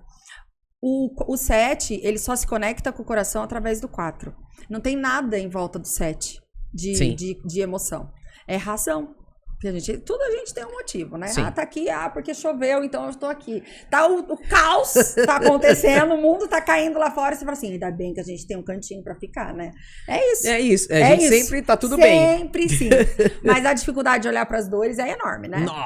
Speaker 2: O 7, ele só se conecta com o coração através do 4. Não tem nada em volta do 7 de emoção. É razão. Porque tudo a gente tem um motivo, né?
Speaker 1: Sim.
Speaker 2: Tá aqui, porque choveu, então eu estou aqui. Tá o caos tá acontecendo, o mundo tá caindo lá fora, e você fala assim, ainda bem que a gente tem um cantinho pra ficar, né? É isso.
Speaker 1: É isso. A gente sempre tá tudo bem.
Speaker 2: Sempre sim. Mas a dificuldade de olhar pras dores é enorme, né?
Speaker 1: Nossa.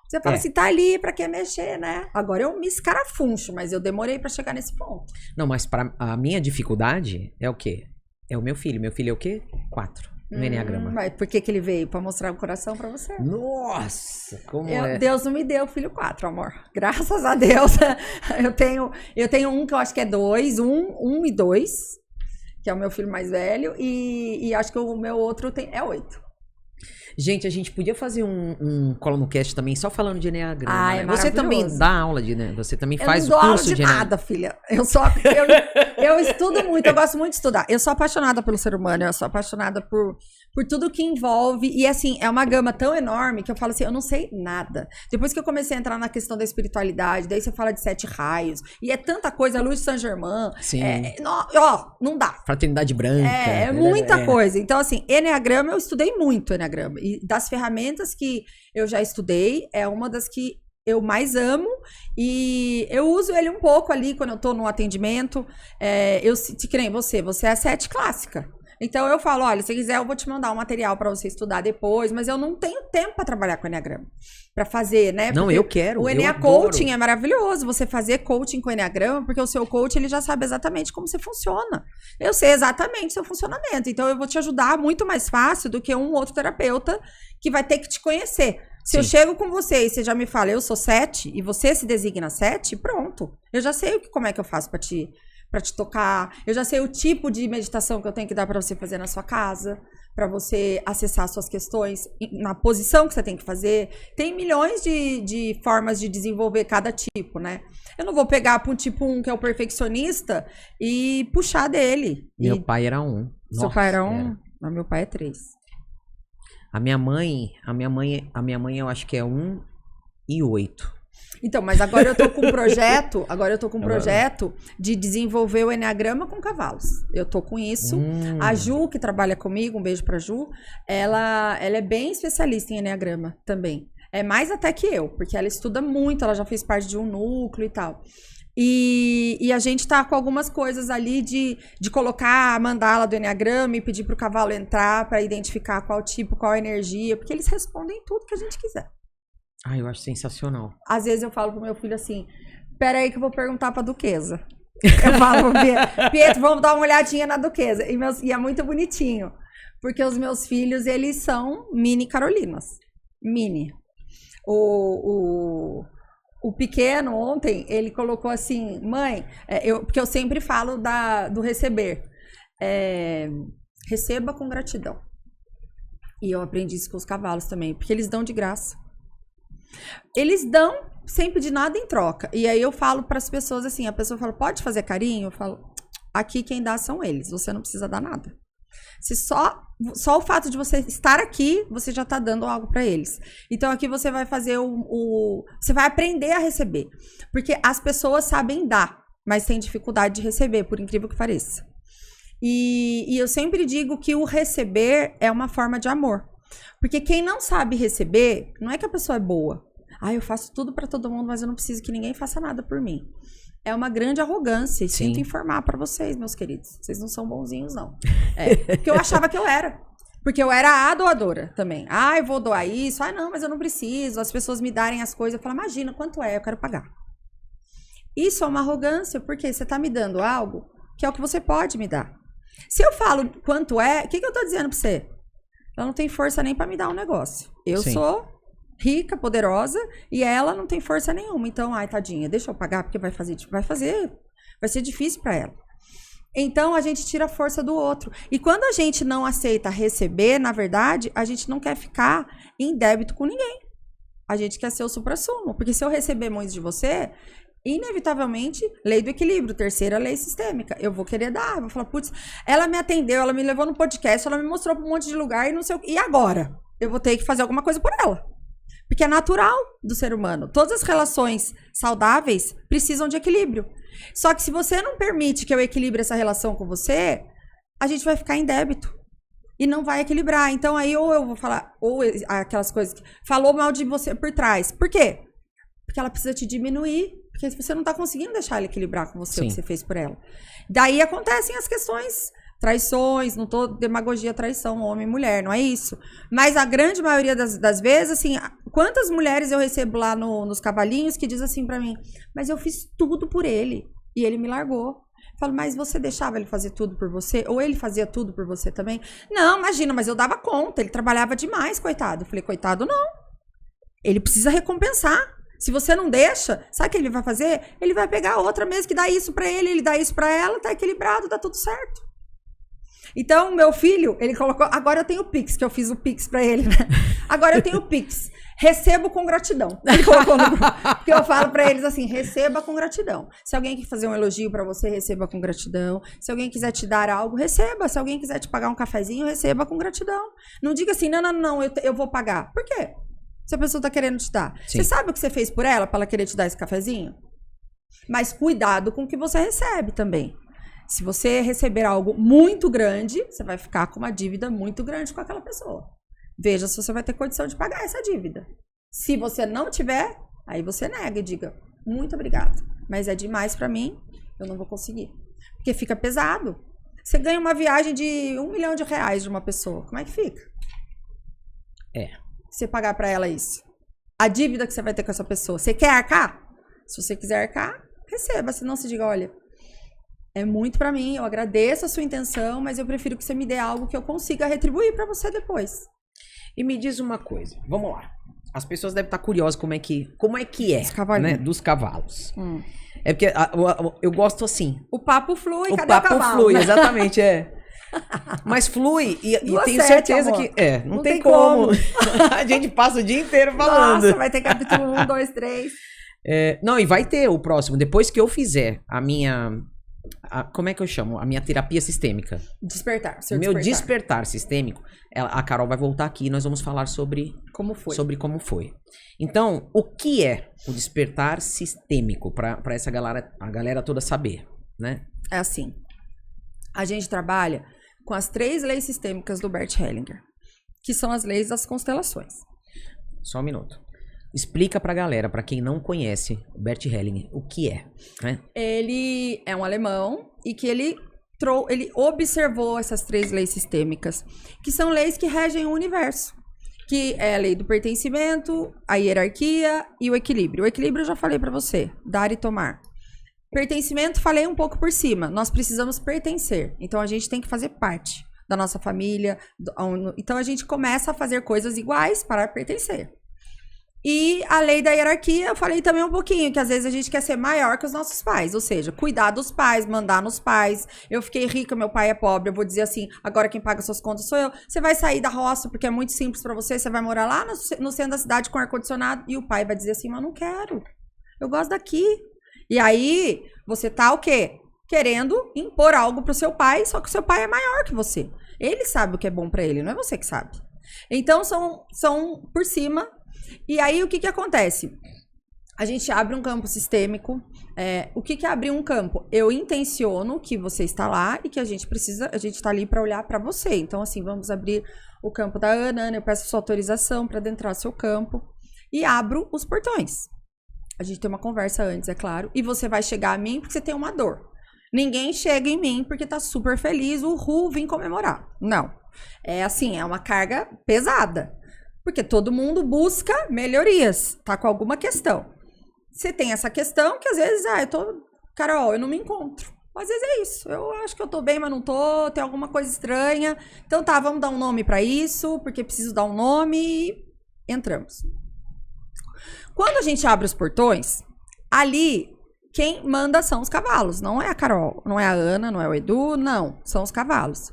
Speaker 2: Você fala assim, tá ali, pra que mexer, né? Agora eu me escarafuncho, mas eu demorei pra chegar nesse ponto.
Speaker 1: Não, mas a minha dificuldade é o quê? É o meu filho. Meu filho é o quê? 4. No Enneagrama.
Speaker 2: Mas por que ele veio? Pra mostrar o coração pra você.
Speaker 1: Nossa,
Speaker 2: Deus não me deu filho 4, amor. Graças a Deus. Eu tenho um que eu acho que é 2, 1 e 2, que é o meu filho mais velho, e acho que o meu outro é 8.
Speaker 1: Gente, a gente podia fazer um ColonoCast também, só falando de Enneagrama.
Speaker 2: É
Speaker 1: você também dá aula de, né? Você também faz o curso
Speaker 2: de Enneagrama. Eu não dou aula de nada, filha. Eu estudo muito, eu gosto muito de estudar. Eu sou apaixonada pelo ser humano, eu sou apaixonada por tudo que envolve. E assim, é uma gama tão enorme que eu falo assim, eu não sei nada. Depois que eu comecei a entrar na questão da espiritualidade, daí você fala de 7 raios, e é tanta coisa, Luz de Saint-Germain.
Speaker 1: Sim.
Speaker 2: Não dá.
Speaker 1: Fraternidade branca.
Speaker 2: É muita coisa. Então, assim, Enneagrama, eu estudei muito Enneagrama. E das ferramentas que eu já estudei, é uma das que eu mais amo, e eu uso ele um pouco ali quando eu tô no atendimento. Que nem você é a 7 clássica. Então eu falo, olha, se quiser eu vou te mandar um material para você estudar depois, mas eu não tenho tempo para trabalhar com Enneagrama, para fazer, né?
Speaker 1: Não, eu quero.
Speaker 2: O Enneagrama Coaching é maravilhoso, você fazer coaching com Enneagrama, porque o seu coach ele já sabe exatamente como você funciona. Eu sei exatamente o seu funcionamento, então eu vou te ajudar muito mais fácil do que um outro terapeuta que vai ter que te conhecer. Se eu chego com você e você já me fala, eu sou 7, e você se designa 7, pronto. Eu já sei como é que eu faço pra te pra te tocar. Eu já sei o tipo de meditação que eu tenho que dar pra você fazer na sua casa, pra você acessar suas questões na posição que você tem que fazer. Tem milhões de formas de desenvolver cada tipo, né? Eu não vou pegar pro tipo 1, que é o perfeccionista, e puxar dele.
Speaker 1: Meu pai era 1.
Speaker 2: Seu pai era 1? Não, meu pai é 3.
Speaker 1: A minha mãe eu acho que é 1 e 8.
Speaker 2: Então, mas agora eu tô com um projeto, de desenvolver o Enneagrama com cavalos. Eu tô com isso. A Ju, que trabalha comigo, um beijo pra Ju, ela é bem especialista em Enneagrama também. É mais até que eu, porque ela estuda muito, ela já fez parte de um núcleo e tal. E a gente tá com algumas coisas ali de colocar a mandala do Enneagrama e pedir pro cavalo entrar pra identificar qual tipo, qual energia, porque eles respondem tudo que a gente quiser.
Speaker 1: Ah, eu acho sensacional.
Speaker 2: Às vezes eu falo pro meu filho assim, pera aí que eu vou perguntar pra Duquesa. Eu falo, Pietro, vamos dar uma olhadinha na Duquesa. E é muito bonitinho, porque os meus filhos, eles são mini Carolinas. Mini. O pequeno, ontem, ele colocou assim, mãe, porque eu sempre falo do receber. Receba com gratidão. E eu aprendi isso com os cavalos também, porque eles dão de graça. Eles dão sem pedir nada em troca. E aí eu falo para as pessoas assim, a pessoa fala, pode fazer carinho? Eu falo, aqui quem dá são eles, você não precisa dar nada. Se só o fato de você estar aqui, você já tá dando algo para eles. Então aqui você vai fazer você vai aprender a receber. Porque as pessoas sabem dar, mas têm dificuldade de receber, por incrível que pareça. E eu sempre digo que o receber é uma forma de amor. Porque quem não sabe receber, não é que a pessoa é boa. Eu faço tudo pra todo mundo, mas eu não preciso que ninguém faça nada por mim. É uma grande arrogância. E sinto informar pra vocês, meus queridos. Vocês não são bonzinhos, não. Porque eu achava que eu era. Porque eu era a doadora também. Eu vou doar isso. Não, mas eu não preciso. As pessoas me darem as coisas. Eu falo, imagina, quanto é? Eu quero pagar. Isso é uma arrogância, porque você tá me dando algo que é o que você pode me dar. Se eu falo quanto é, o que eu tô dizendo pra você? Ela não tem força nem pra me dar um negócio. Eu sou rica, poderosa, e ela não tem força nenhuma. Então, tadinha, deixa eu pagar, porque vai ser difícil pra ela. Então, a gente tira a força do outro. E quando a gente não aceita receber, na verdade, a gente não quer ficar em débito com ninguém. A gente quer ser o suprassumo. Porque se eu receber muito de você, inevitavelmente, lei do equilíbrio, terceira lei sistêmica. Eu vou querer dar, vou falar, putz, ela me atendeu, ela me levou no podcast, ela me mostrou pra um monte de lugar e não sei o que. E agora? Eu vou ter que fazer alguma coisa por ela. Porque é natural do ser humano. Todas as relações saudáveis precisam de equilíbrio. Só que se você não permite que eu equilibre essa relação com você, a gente vai ficar em débito. E não vai equilibrar. Então aí ou eu vou falar, ou aquelas coisas que falou mal de você por trás. Por quê? Porque ela precisa te diminuir. Porque você não tá conseguindo deixar ela equilibrar com você o que você fez por ela. Daí acontecem as questões, traições, não tô demagogia, traição, homem e mulher, não é isso. Mas a grande maioria das vezes, assim, quantas mulheres eu recebo lá nos cavalinhos que diz assim pra mim, mas eu fiz tudo por ele e ele me largou. Eu falo, mas você deixava ele fazer tudo por você? Ou ele fazia tudo por você também? Não, imagina, mas eu dava conta, ele trabalhava demais, coitado. Eu falei, coitado não. Ele precisa recompensar. Se você não deixa, sabe o que ele vai fazer? Ele vai pegar outra mesmo que dá isso pra ele dá isso pra ela, tá equilibrado, tá tudo certo. Então, meu filho, ele colocou... Agora eu tenho o Pix, que eu fiz o Pix pra ele, né? Agora eu tenho o Pix. Recebo com gratidão. Ele colocou no grupo. Porque eu falo pra eles assim, receba com gratidão. Se alguém quer fazer um elogio pra você, receba com gratidão. Se alguém quiser te dar algo, receba. Se alguém quiser te pagar um cafezinho, receba com gratidão. Não diga assim, não, eu vou pagar. Por quê? Se a pessoa tá querendo te dar. Sim. Você sabe o que você fez por ela, pra ela querer te dar esse cafezinho? Mas cuidado com o que você recebe também. Se você receber algo muito grande, você vai ficar com uma dívida muito grande com aquela pessoa. Veja se você vai ter condição de pagar essa dívida. Se você não tiver, aí você nega e diga, muito obrigado, mas é demais pra mim, eu não vou conseguir. Porque fica pesado. Você ganha uma viagem de R$1 milhão de uma pessoa, como é que fica? Você pagar pra ela isso. A dívida que você vai ter com essa pessoa. Você quer arcar? Se você quiser arcar, receba. Senão você diga, olha, é muito pra mim, eu agradeço a sua intenção, mas eu prefiro que você me dê algo que eu consiga retribuir pra você depois.
Speaker 1: E me diz uma coisa, vamos lá. As pessoas devem estar curiosas como é que é,
Speaker 2: Os cavalinhos.
Speaker 1: né? Dos cavalos. É porque eu gosto assim.
Speaker 2: O papo flui,
Speaker 1: O
Speaker 2: cadê o
Speaker 1: papo
Speaker 2: cavalo?
Speaker 1: flui, exatamente, Mas flui e tenho certeza
Speaker 2: amor.
Speaker 1: que... não tem como. A gente passa o dia inteiro falando.
Speaker 2: Nossa, vai ter capítulo 1, 2, 3.
Speaker 1: Não, e vai ter o próximo. Depois que eu fizer a minha... como é que eu chamo? A minha terapia sistêmica.
Speaker 2: Despertar.
Speaker 1: Meu despertar sistêmico. A Carol vai voltar aqui e nós vamos falar sobre
Speaker 2: como foi.
Speaker 1: Sobre como foi. Então, o que é o despertar sistêmico? Para essa a galera toda saber, né?
Speaker 2: É assim. A gente trabalha com as 3 leis sistêmicas do Bert Hellinger, que são as leis das constelações.
Speaker 1: Só um minuto. Explica pra galera, pra quem não conhece o Bert Hellinger, o que é, né?
Speaker 2: Ele é um alemão e que ele observou essas 3 leis sistêmicas, que são leis que regem o universo, que é a lei do pertencimento, a hierarquia e o equilíbrio. O equilíbrio eu já falei pra você, dar e tomar. Pertencimento, falei um pouco por cima. Nós precisamos pertencer. Então, a gente tem que fazer parte da nossa família. Então, a gente começa a fazer coisas iguais para pertencer. E a lei da hierarquia, eu falei também um pouquinho, que às vezes a gente quer ser maior que os nossos pais. Ou seja, cuidar dos pais, mandar nos pais. Eu fiquei rica, meu pai é pobre. Eu vou dizer assim, agora quem paga suas contas sou eu. Você vai sair da roça porque é muito simples para você. Você vai morar lá no centro da cidade com ar-condicionado. E o pai vai dizer assim, mas eu não quero. Eu gosto daqui. E aí, você tá o quê? Querendo impor algo pro seu pai, só que o seu pai é maior que você. Ele sabe o que é bom pra ele, não é você que sabe. Então, são por cima. E aí, o que acontece? A gente abre um campo sistêmico. O que é abrir um campo? Eu intenciono que você está lá e que a gente tá ali para olhar para você. Então, assim, vamos abrir o campo da Ana. Ana, eu peço sua autorização para adentrar seu campo e abro os portões. A gente tem uma conversa antes, é claro. E você vai chegar a mim porque você tem uma dor. Ninguém chega em mim porque tá super feliz, vim comemorar. Não. É assim, é uma carga pesada. Porque todo mundo busca melhorias, tá com alguma questão. Você tem essa questão que às vezes, Carol, eu não me encontro. Às vezes é isso. Eu acho que eu tô bem, mas não tô. Tem alguma coisa estranha. Então tá, vamos dar um nome pra isso, porque preciso dar um nome e entramos. Quando a gente abre os portões, ali, quem manda são os cavalos. Não é a Carol, não é a Ana, não é o Edu, não. São os cavalos.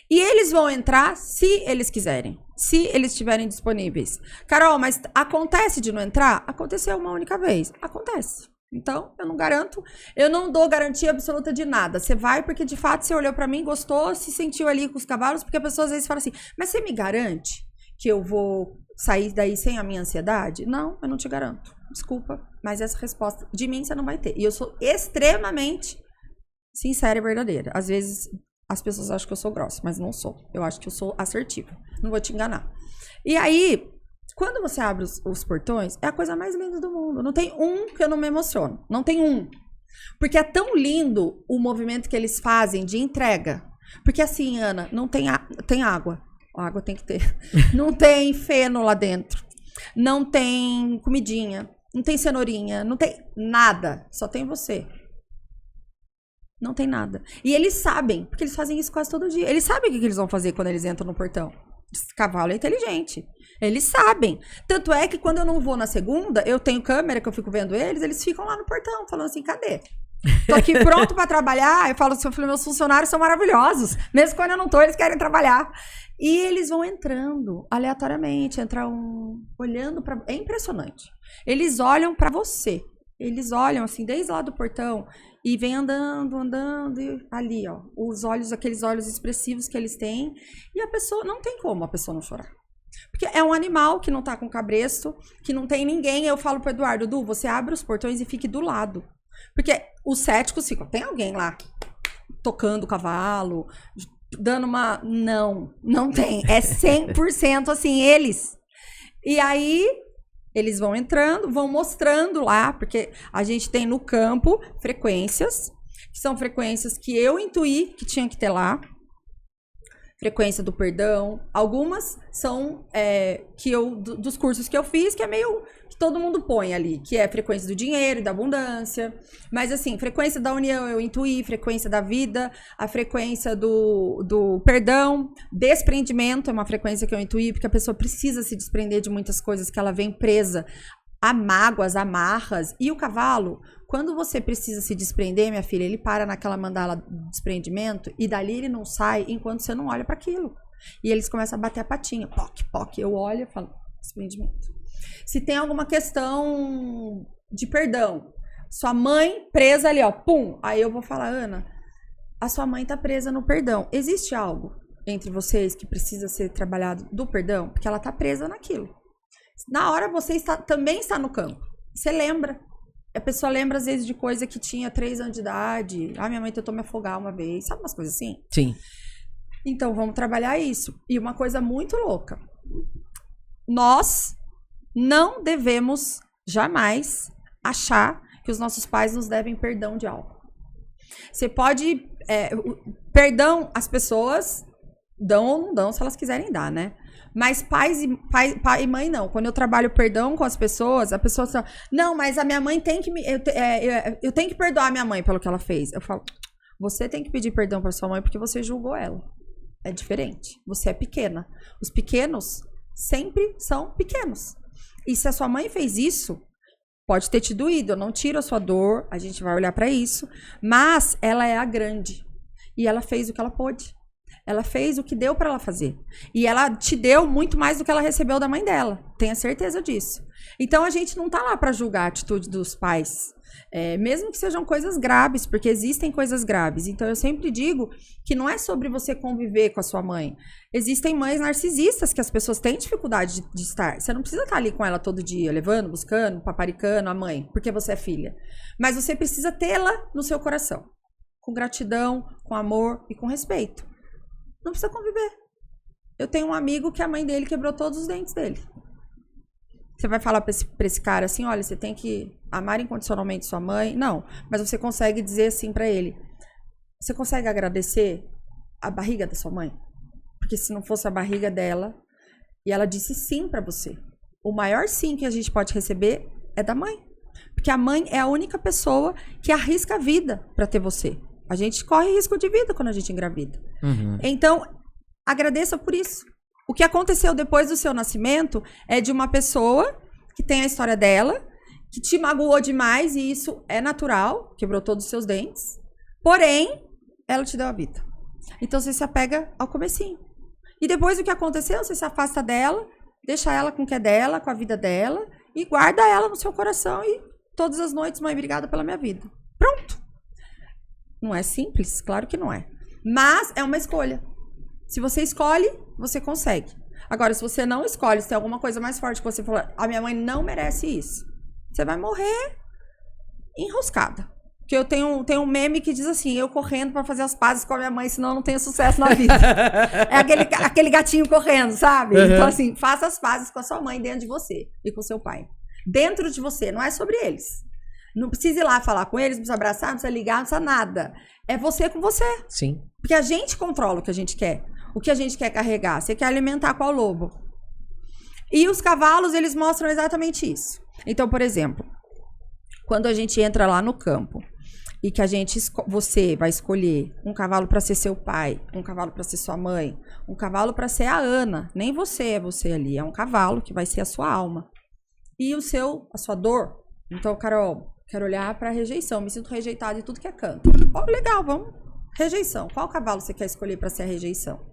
Speaker 2: E eles vão entrar se eles quiserem. Se eles estiverem disponíveis. Carol, mas acontece de não entrar? Aconteceu uma única vez. Acontece. Então, eu não garanto. Eu não dou garantia absoluta de nada. Você vai porque, de fato, você olhou pra mim, gostou, se sentiu ali com os cavalos. Porque a pessoa às vezes fala assim, mas você me garante que eu vou sair daí sem a minha ansiedade? Não, eu não te garanto. Desculpa, mas essa resposta de mim você não vai ter. E eu sou extremamente sincera e verdadeira. Às vezes as pessoas acham que eu sou grossa, mas não sou. Eu acho que eu sou assertiva. Não vou te enganar. E aí, quando você abre os portões, é a coisa mais linda do mundo. Não tem um que eu não me emociono. Não tem um. Porque é tão lindo o movimento que eles fazem de entrega. Porque assim, Ana, não tem, tem água. A água tem que ter. Não tem feno lá dentro. Não tem comidinha. Não tem cenourinha. Não tem nada. Só tem você. Não tem nada. E eles sabem, porque eles fazem isso quase todo dia. Eles sabem o que eles vão fazer quando eles entram no portão. Esse cavalo é inteligente. Eles sabem. Tanto é que quando eu não vou na segunda, eu tenho câmera que eu fico vendo eles ficam lá no portão, falando assim, cadê? Tô aqui pronto pra trabalhar. Eu falo assim, meus funcionários são maravilhosos. Mesmo quando eu não tô, eles querem trabalhar. E eles vão entrando aleatoriamente, olhando pra... É impressionante. Eles olham pra você. Eles olham assim, desde lá do portão e vem andando, e ali, ó, os olhos, aqueles olhos expressivos que eles têm. E a pessoa, não tem como a pessoa não chorar. Porque é um animal que não tá com cabresto, que não tem ninguém. Eu falo pro Eduardo, Edu, você abre os portões e fique do lado. Porque os céticos ficam, tem alguém lá tocando o cavalo, dando uma... Não tem. É 100% assim, eles. E aí... Eles vão entrando, vão mostrando lá, porque a gente tem no campo frequências, que são frequências que eu intuí que tinha que ter lá. Frequência do perdão. Algumas são dos cursos que eu fiz, que é meio que todo mundo põe ali, que é frequência do dinheiro e da abundância. Mas assim, frequência da união eu intuí, frequência da vida, a frequência do perdão, desprendimento é uma frequência que eu intuí, porque a pessoa precisa se desprender de muitas coisas que ela vem presa. há mágoas, amarras. E o cavalo, quando você precisa se desprender, minha filha, ele para naquela mandala de desprendimento e dali ele não sai enquanto você não olha para aquilo. E eles começam a bater a patinha. Poc, poc. Eu olho e falo, desprendimento. Se tem alguma questão de perdão, sua mãe presa ali, ó, pum. Aí eu vou falar, Ana, a sua mãe tá presa no perdão. Existe algo entre vocês que precisa ser trabalhado do perdão? Porque ela tá presa naquilo. Na hora você também está no campo. Você lembra. A pessoa lembra às vezes de coisa que tinha 3 anos de idade. Ah, minha mãe tentou me afogar uma vez. Sabe umas coisas assim?
Speaker 1: Sim.
Speaker 2: Então vamos trabalhar isso. E uma coisa muito louca. Nós não devemos jamais achar que os nossos pais nos devem perdão de algo. Você pode... perdão, as pessoas dão ou não dão se elas quiserem dar, né? Mas pai e mãe não. Quando eu trabalho perdão com as pessoas, a pessoa fala, não, mas a minha mãe tem que eu tenho que perdoar a minha mãe pelo que ela fez. Eu falo, você tem que pedir perdão para sua mãe porque você julgou ela. É diferente. Você é pequena. Os pequenos sempre são pequenos. E se a sua mãe fez isso, pode ter te doído. Eu não tiro a sua dor, a gente vai olhar para isso. Mas ela é a grande. E ela fez o que ela pôde. Ela fez o que deu para ela fazer. E ela te deu muito mais do que ela recebeu da mãe dela. Tenha certeza disso. Então a gente não tá lá para julgar a atitude dos pais. Mesmo que sejam coisas graves, porque existem coisas graves. Então eu sempre digo que não é sobre você conviver com a sua mãe. Existem mães narcisistas que as pessoas têm dificuldade de estar. Você não precisa estar ali com ela todo dia, levando, buscando, paparicando a mãe, porque você é filha. Mas você precisa tê-la no seu coração. Com gratidão, com amor e com respeito. Não precisa conviver. Eu tenho um amigo que a mãe dele quebrou todos os dentes dele. Você vai falar pra esse cara assim, olha, você tem que amar incondicionalmente sua mãe? Não, mas você consegue dizer assim pra ele, você consegue agradecer a barriga da sua mãe? Porque se não fosse a barriga dela, e ela disse sim pra você, o maior sim que a gente pode receber é da mãe. Porque a mãe é a única pessoa que arrisca a vida pra ter você. A gente corre risco de vida quando a gente engravida. Uhum. Então, agradeça por isso. O que aconteceu depois do seu nascimento é de uma pessoa que tem a história dela, que te magoou demais, e isso é natural, quebrou todos os seus dentes. Porém, ela te deu a vida. Então, você se apega ao comecinho. E depois do que aconteceu, você se afasta dela, deixa ela com o que é dela, com a vida dela, e guarda ela no seu coração. E todas as noites, mãe, obrigada pela minha vida. Pronto. Não é simples? Claro que não é. Mas é uma escolha. Se você escolhe, você consegue. Agora, se você não escolhe, se tem alguma coisa mais forte que você falar, a minha mãe não merece isso, você vai morrer enroscada. Porque eu tenho um meme que diz assim, eu correndo pra fazer as pazes com a minha mãe, senão eu não tenho sucesso na vida. É aquele gatinho correndo, sabe? Uhum. Então, assim, faça as pazes com a sua mãe dentro de você e com o seu pai. Dentro de você, não é sobre eles. Não precisa ir lá falar com eles, não precisa abraçar, não precisa ligar, não precisa nada. É você com você.
Speaker 1: Sim.
Speaker 2: Porque a gente controla o que a gente quer. O que a gente quer carregar. Você quer alimentar qual lobo? E os cavalos, eles mostram exatamente isso. Então, por exemplo, quando a gente entra lá no campo e que você vai escolher um cavalo para ser seu pai, um cavalo para ser sua mãe, um cavalo para ser a Ana. Nem você é você ali. É um cavalo que vai ser a sua alma. E a sua dor. Então, Carol, quero olhar para a rejeição. Me sinto rejeitado em tudo que é canto. Oh, legal, vamos. Rejeição. Qual cavalo você quer escolher para ser a rejeição?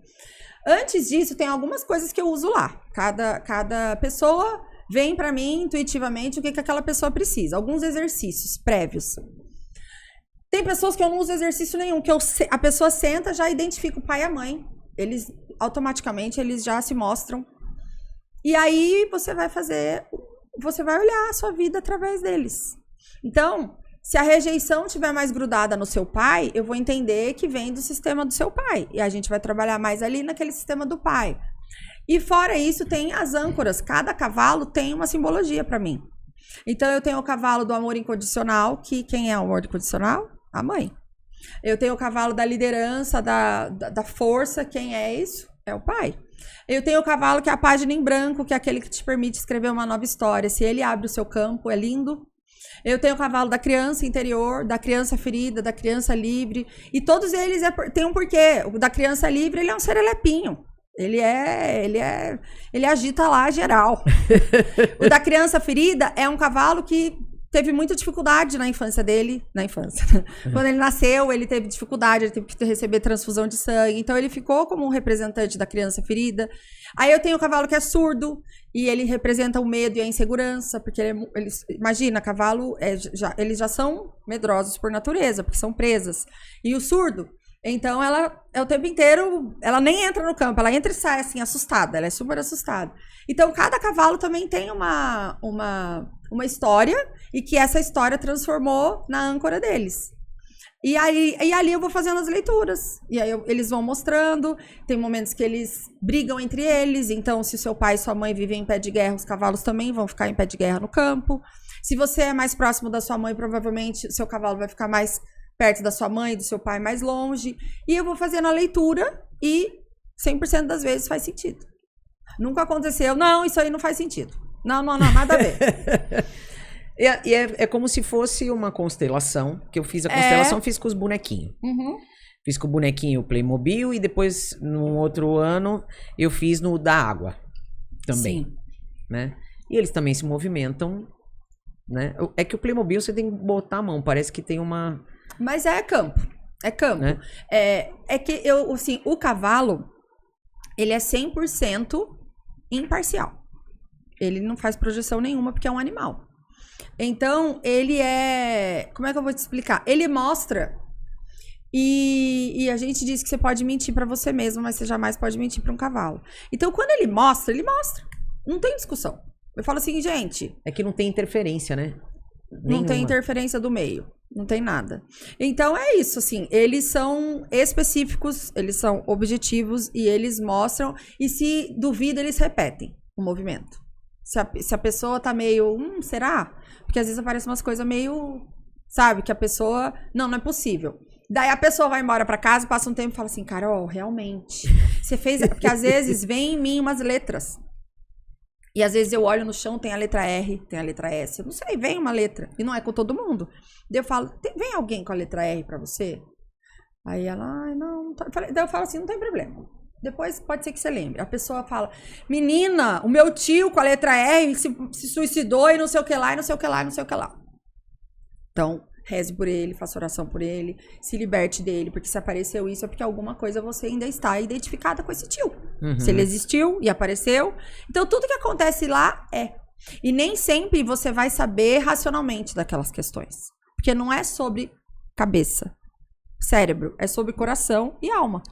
Speaker 2: Antes disso, tem algumas coisas que eu uso lá. Cada pessoa vem para mim intuitivamente o que aquela pessoa precisa. Alguns exercícios prévios. Tem pessoas que eu não uso exercício nenhum, que a pessoa senta, já identifica o pai e a mãe. Eles, automaticamente, eles já se mostram. E aí, você vai olhar a sua vida através deles. Então, se a rejeição estiver mais grudada no seu pai, eu vou entender que vem do sistema do seu pai. E a gente vai trabalhar mais ali naquele sistema do pai. E fora isso, tem as âncoras. Cada cavalo tem uma simbologia para mim. Então, eu tenho o cavalo do amor incondicional, que quem é o amor incondicional? A mãe. Eu tenho o cavalo da liderança, da força. Quem é isso? É o pai. Eu tenho o cavalo que é a página em branco, que é aquele que te permite escrever uma nova história. Se ele abre o seu campo, é lindo. Eu tenho o cavalo da criança interior, da criança ferida, da criança livre. E todos eles têm um porquê. O da criança livre, ele é um serelepinho. Ele agita lá geral. O da criança ferida é um cavalo que teve muita dificuldade na infância dele. Quando ele nasceu, ele teve dificuldade, ele teve que receber transfusão de sangue. Então, ele ficou como um representante da criança ferida. Aí, eu tenho o cavalo que é surdo, e ele representa o medo e a insegurança, porque imagina, cavalo, eles já são medrosos por natureza, porque são presas. E o surdo, então, ela é o tempo inteiro, ela nem entra no campo, ela entra e sai, assim, assustada, ela é super assustada. Então, cada cavalo também tem uma história, e que essa história transformou na âncora deles. E ali eu vou fazendo as leituras. E aí eles vão mostrando. Tem momentos que eles brigam entre eles. Então, se seu pai e sua mãe vivem em pé de guerra, os cavalos também vão ficar em pé de guerra no campo. Se você é mais próximo da sua mãe, provavelmente seu cavalo vai ficar mais perto da sua mãe, do seu pai mais longe. E eu vou fazendo a leitura e 100% das vezes faz sentido. Nunca aconteceu, não, isso aí não faz sentido. Não, nada a ver.
Speaker 1: É como se fosse uma constelação, que eu fiz a constelação, fiz com os bonequinhos.
Speaker 2: Uhum.
Speaker 1: Fiz com o bonequinho Playmobil e depois, no outro ano, eu fiz no da água também. Sim. Né? E eles também se movimentam, né? É que o Playmobil você tem que botar a mão, parece que tem uma...
Speaker 2: Mas é campo. Né? É que o cavalo, ele é 100% imparcial. Ele não faz projeção nenhuma porque é um animal. Então, ele é... Como é que eu vou te explicar? Ele mostra... E a gente diz que você pode mentir pra você mesmo, mas você jamais pode mentir pra um cavalo. Então, quando ele mostra. Não tem discussão. Eu falo assim, gente...
Speaker 1: É que não tem interferência, né?
Speaker 2: Não tem interferência do meio. Não tem nada. Então, é isso, assim. Eles são específicos, eles são objetivos e eles mostram. E se duvida, eles repetem o movimento. Se a pessoa tá meio... será? Porque às vezes aparecem umas coisas meio... Sabe? Que a pessoa... Não é possível. Daí a pessoa vai embora pra casa, passa um tempo e fala assim, Carol, realmente, você fez... Porque às vezes vem em mim umas letras. E às vezes eu olho no chão, tem a letra R, tem a letra S. Eu não sei, vem uma letra. E não é com todo mundo. Daí eu falo, vem alguém com a letra R pra você? Aí ela, não. Daí eu falo assim, não tem problema. Depois pode ser que você lembre. A pessoa fala, menina, o meu tio com a letra R se suicidou e não sei o que lá, e não sei o que lá, e não sei o que lá. Então, reze por ele, faça oração por ele, se liberte dele, porque se apareceu isso é porque alguma coisa você ainda está identificada com esse tio. Uhum. Se ele existiu e apareceu. Então, tudo que acontece lá é. E nem sempre você vai saber racionalmente daquelas questões. Porque não é sobre cabeça, cérebro, é sobre coração e alma.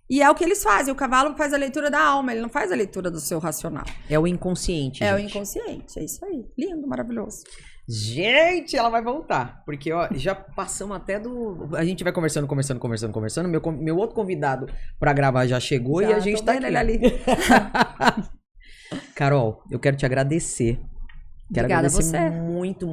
Speaker 2: E é o que eles fazem. O cavalo faz a leitura da alma, ele não faz a leitura do seu racional.
Speaker 1: É o inconsciente,
Speaker 2: É o inconsciente, é isso aí. Lindo, maravilhoso.
Speaker 1: Gente, ela vai voltar. Porque, ó, já passamos até do... A gente vai conversando. Meu outro convidado pra gravar já chegou e a gente tá aqui. Ali. Carol, eu quero te agradecer.
Speaker 2: Obrigada a você.
Speaker 1: Muito.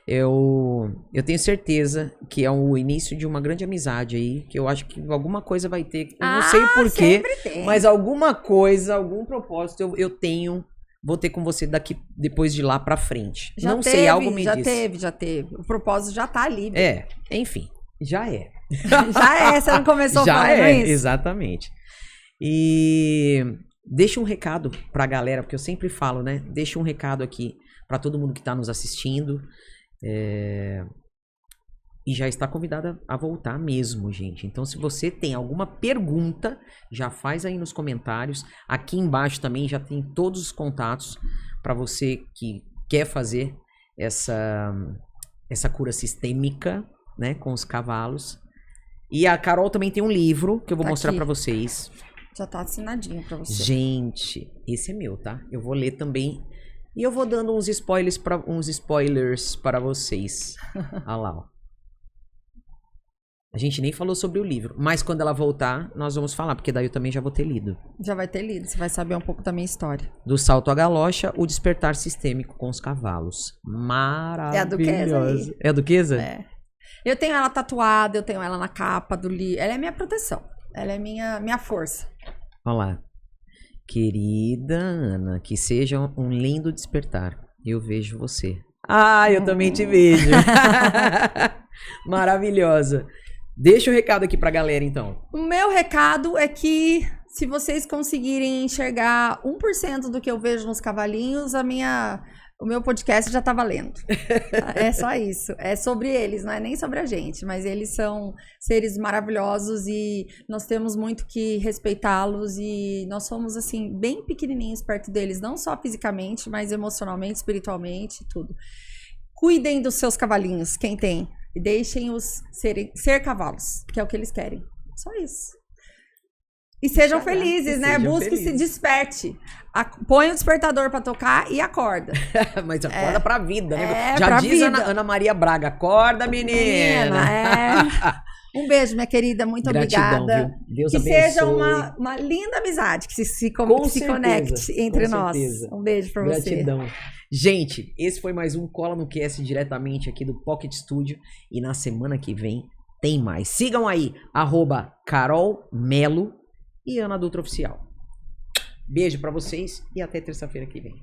Speaker 1: Eu tenho certeza que é o início de uma grande amizade aí, que eu acho que alguma coisa vai ter. Eu não sei o porquê, mas alguma coisa, algum propósito eu tenho, vou ter com você depois de lá pra frente. Não sei, algo me diz.
Speaker 2: Já teve. O propósito já tá ali.
Speaker 1: Enfim, já é.
Speaker 2: Já é, você não começou falando isso?
Speaker 1: Exatamente. E... Deixa um recado pra galera, porque eu sempre falo, né? Deixa um recado aqui pra todo mundo que tá nos assistindo. E já está convidada a voltar mesmo, gente. Então, se você tem alguma pergunta, já faz aí nos comentários. Aqui embaixo também já tem todos os contatos pra você que quer fazer essa cura sistêmica, né? Com os cavalos. E a Carol também tem um livro que eu vou mostrar pra vocês.
Speaker 2: Já tá assinadinho pra você.
Speaker 1: Gente, esse é meu, tá? Eu vou ler também. E eu vou dando uns spoilers para vocês. Olha lá, ó. A gente nem falou sobre o livro. Mas quando ela voltar, nós vamos falar. Porque daí eu também já vou ter lido.
Speaker 2: Já vai ter lido. Você vai saber um pouco da minha história.
Speaker 1: Do salto à galocha, o despertar sistêmico com os cavalos. Maravilhoso.
Speaker 2: É a duquesa aí.
Speaker 1: É a duquesa?
Speaker 2: É. Eu tenho ela tatuada, eu tenho ela na capa do livro. Ela é minha proteção. Ela é minha força.
Speaker 1: Olha lá. Querida Ana, que seja um lindo despertar. Eu vejo você. Eu também te vejo. Maravilhosa. Deixa o recado aqui pra galera, então.
Speaker 2: O meu recado é que se vocês conseguirem enxergar 1% do que eu vejo nos cavalinhos, o meu podcast já tá valendo. É só isso. É sobre eles, não é nem sobre a gente. Mas eles são seres maravilhosos e nós temos muito que respeitá-los. E nós somos, assim, bem pequenininhos perto deles. Não só fisicamente, mas emocionalmente, espiritualmente, tudo. Cuidem dos seus cavalinhos, quem tem. E deixem-os ser cavalos, que é o que eles querem. Só isso. E sejam felizes, né? Busque se desperte. Põe o despertador pra tocar e acorda.
Speaker 1: Mas acorda pra vida, né?
Speaker 2: Já
Speaker 1: diz Ana Maria Braga, acorda, menina.
Speaker 2: Um beijo, minha querida. Muito obrigada.
Speaker 1: Viu? Deus
Speaker 2: que
Speaker 1: abençoe.
Speaker 2: Seja uma linda amizade que se conecte entre nós. Um beijo pra você.
Speaker 1: Gratidão. Gente, esse foi mais um Cola no Cast diretamente aqui do Pocket Studio. E na semana que vem tem mais. Sigam aí, @Carol Melo e Ana Dutra Oficial. Beijo pra vocês e até terça-feira que vem.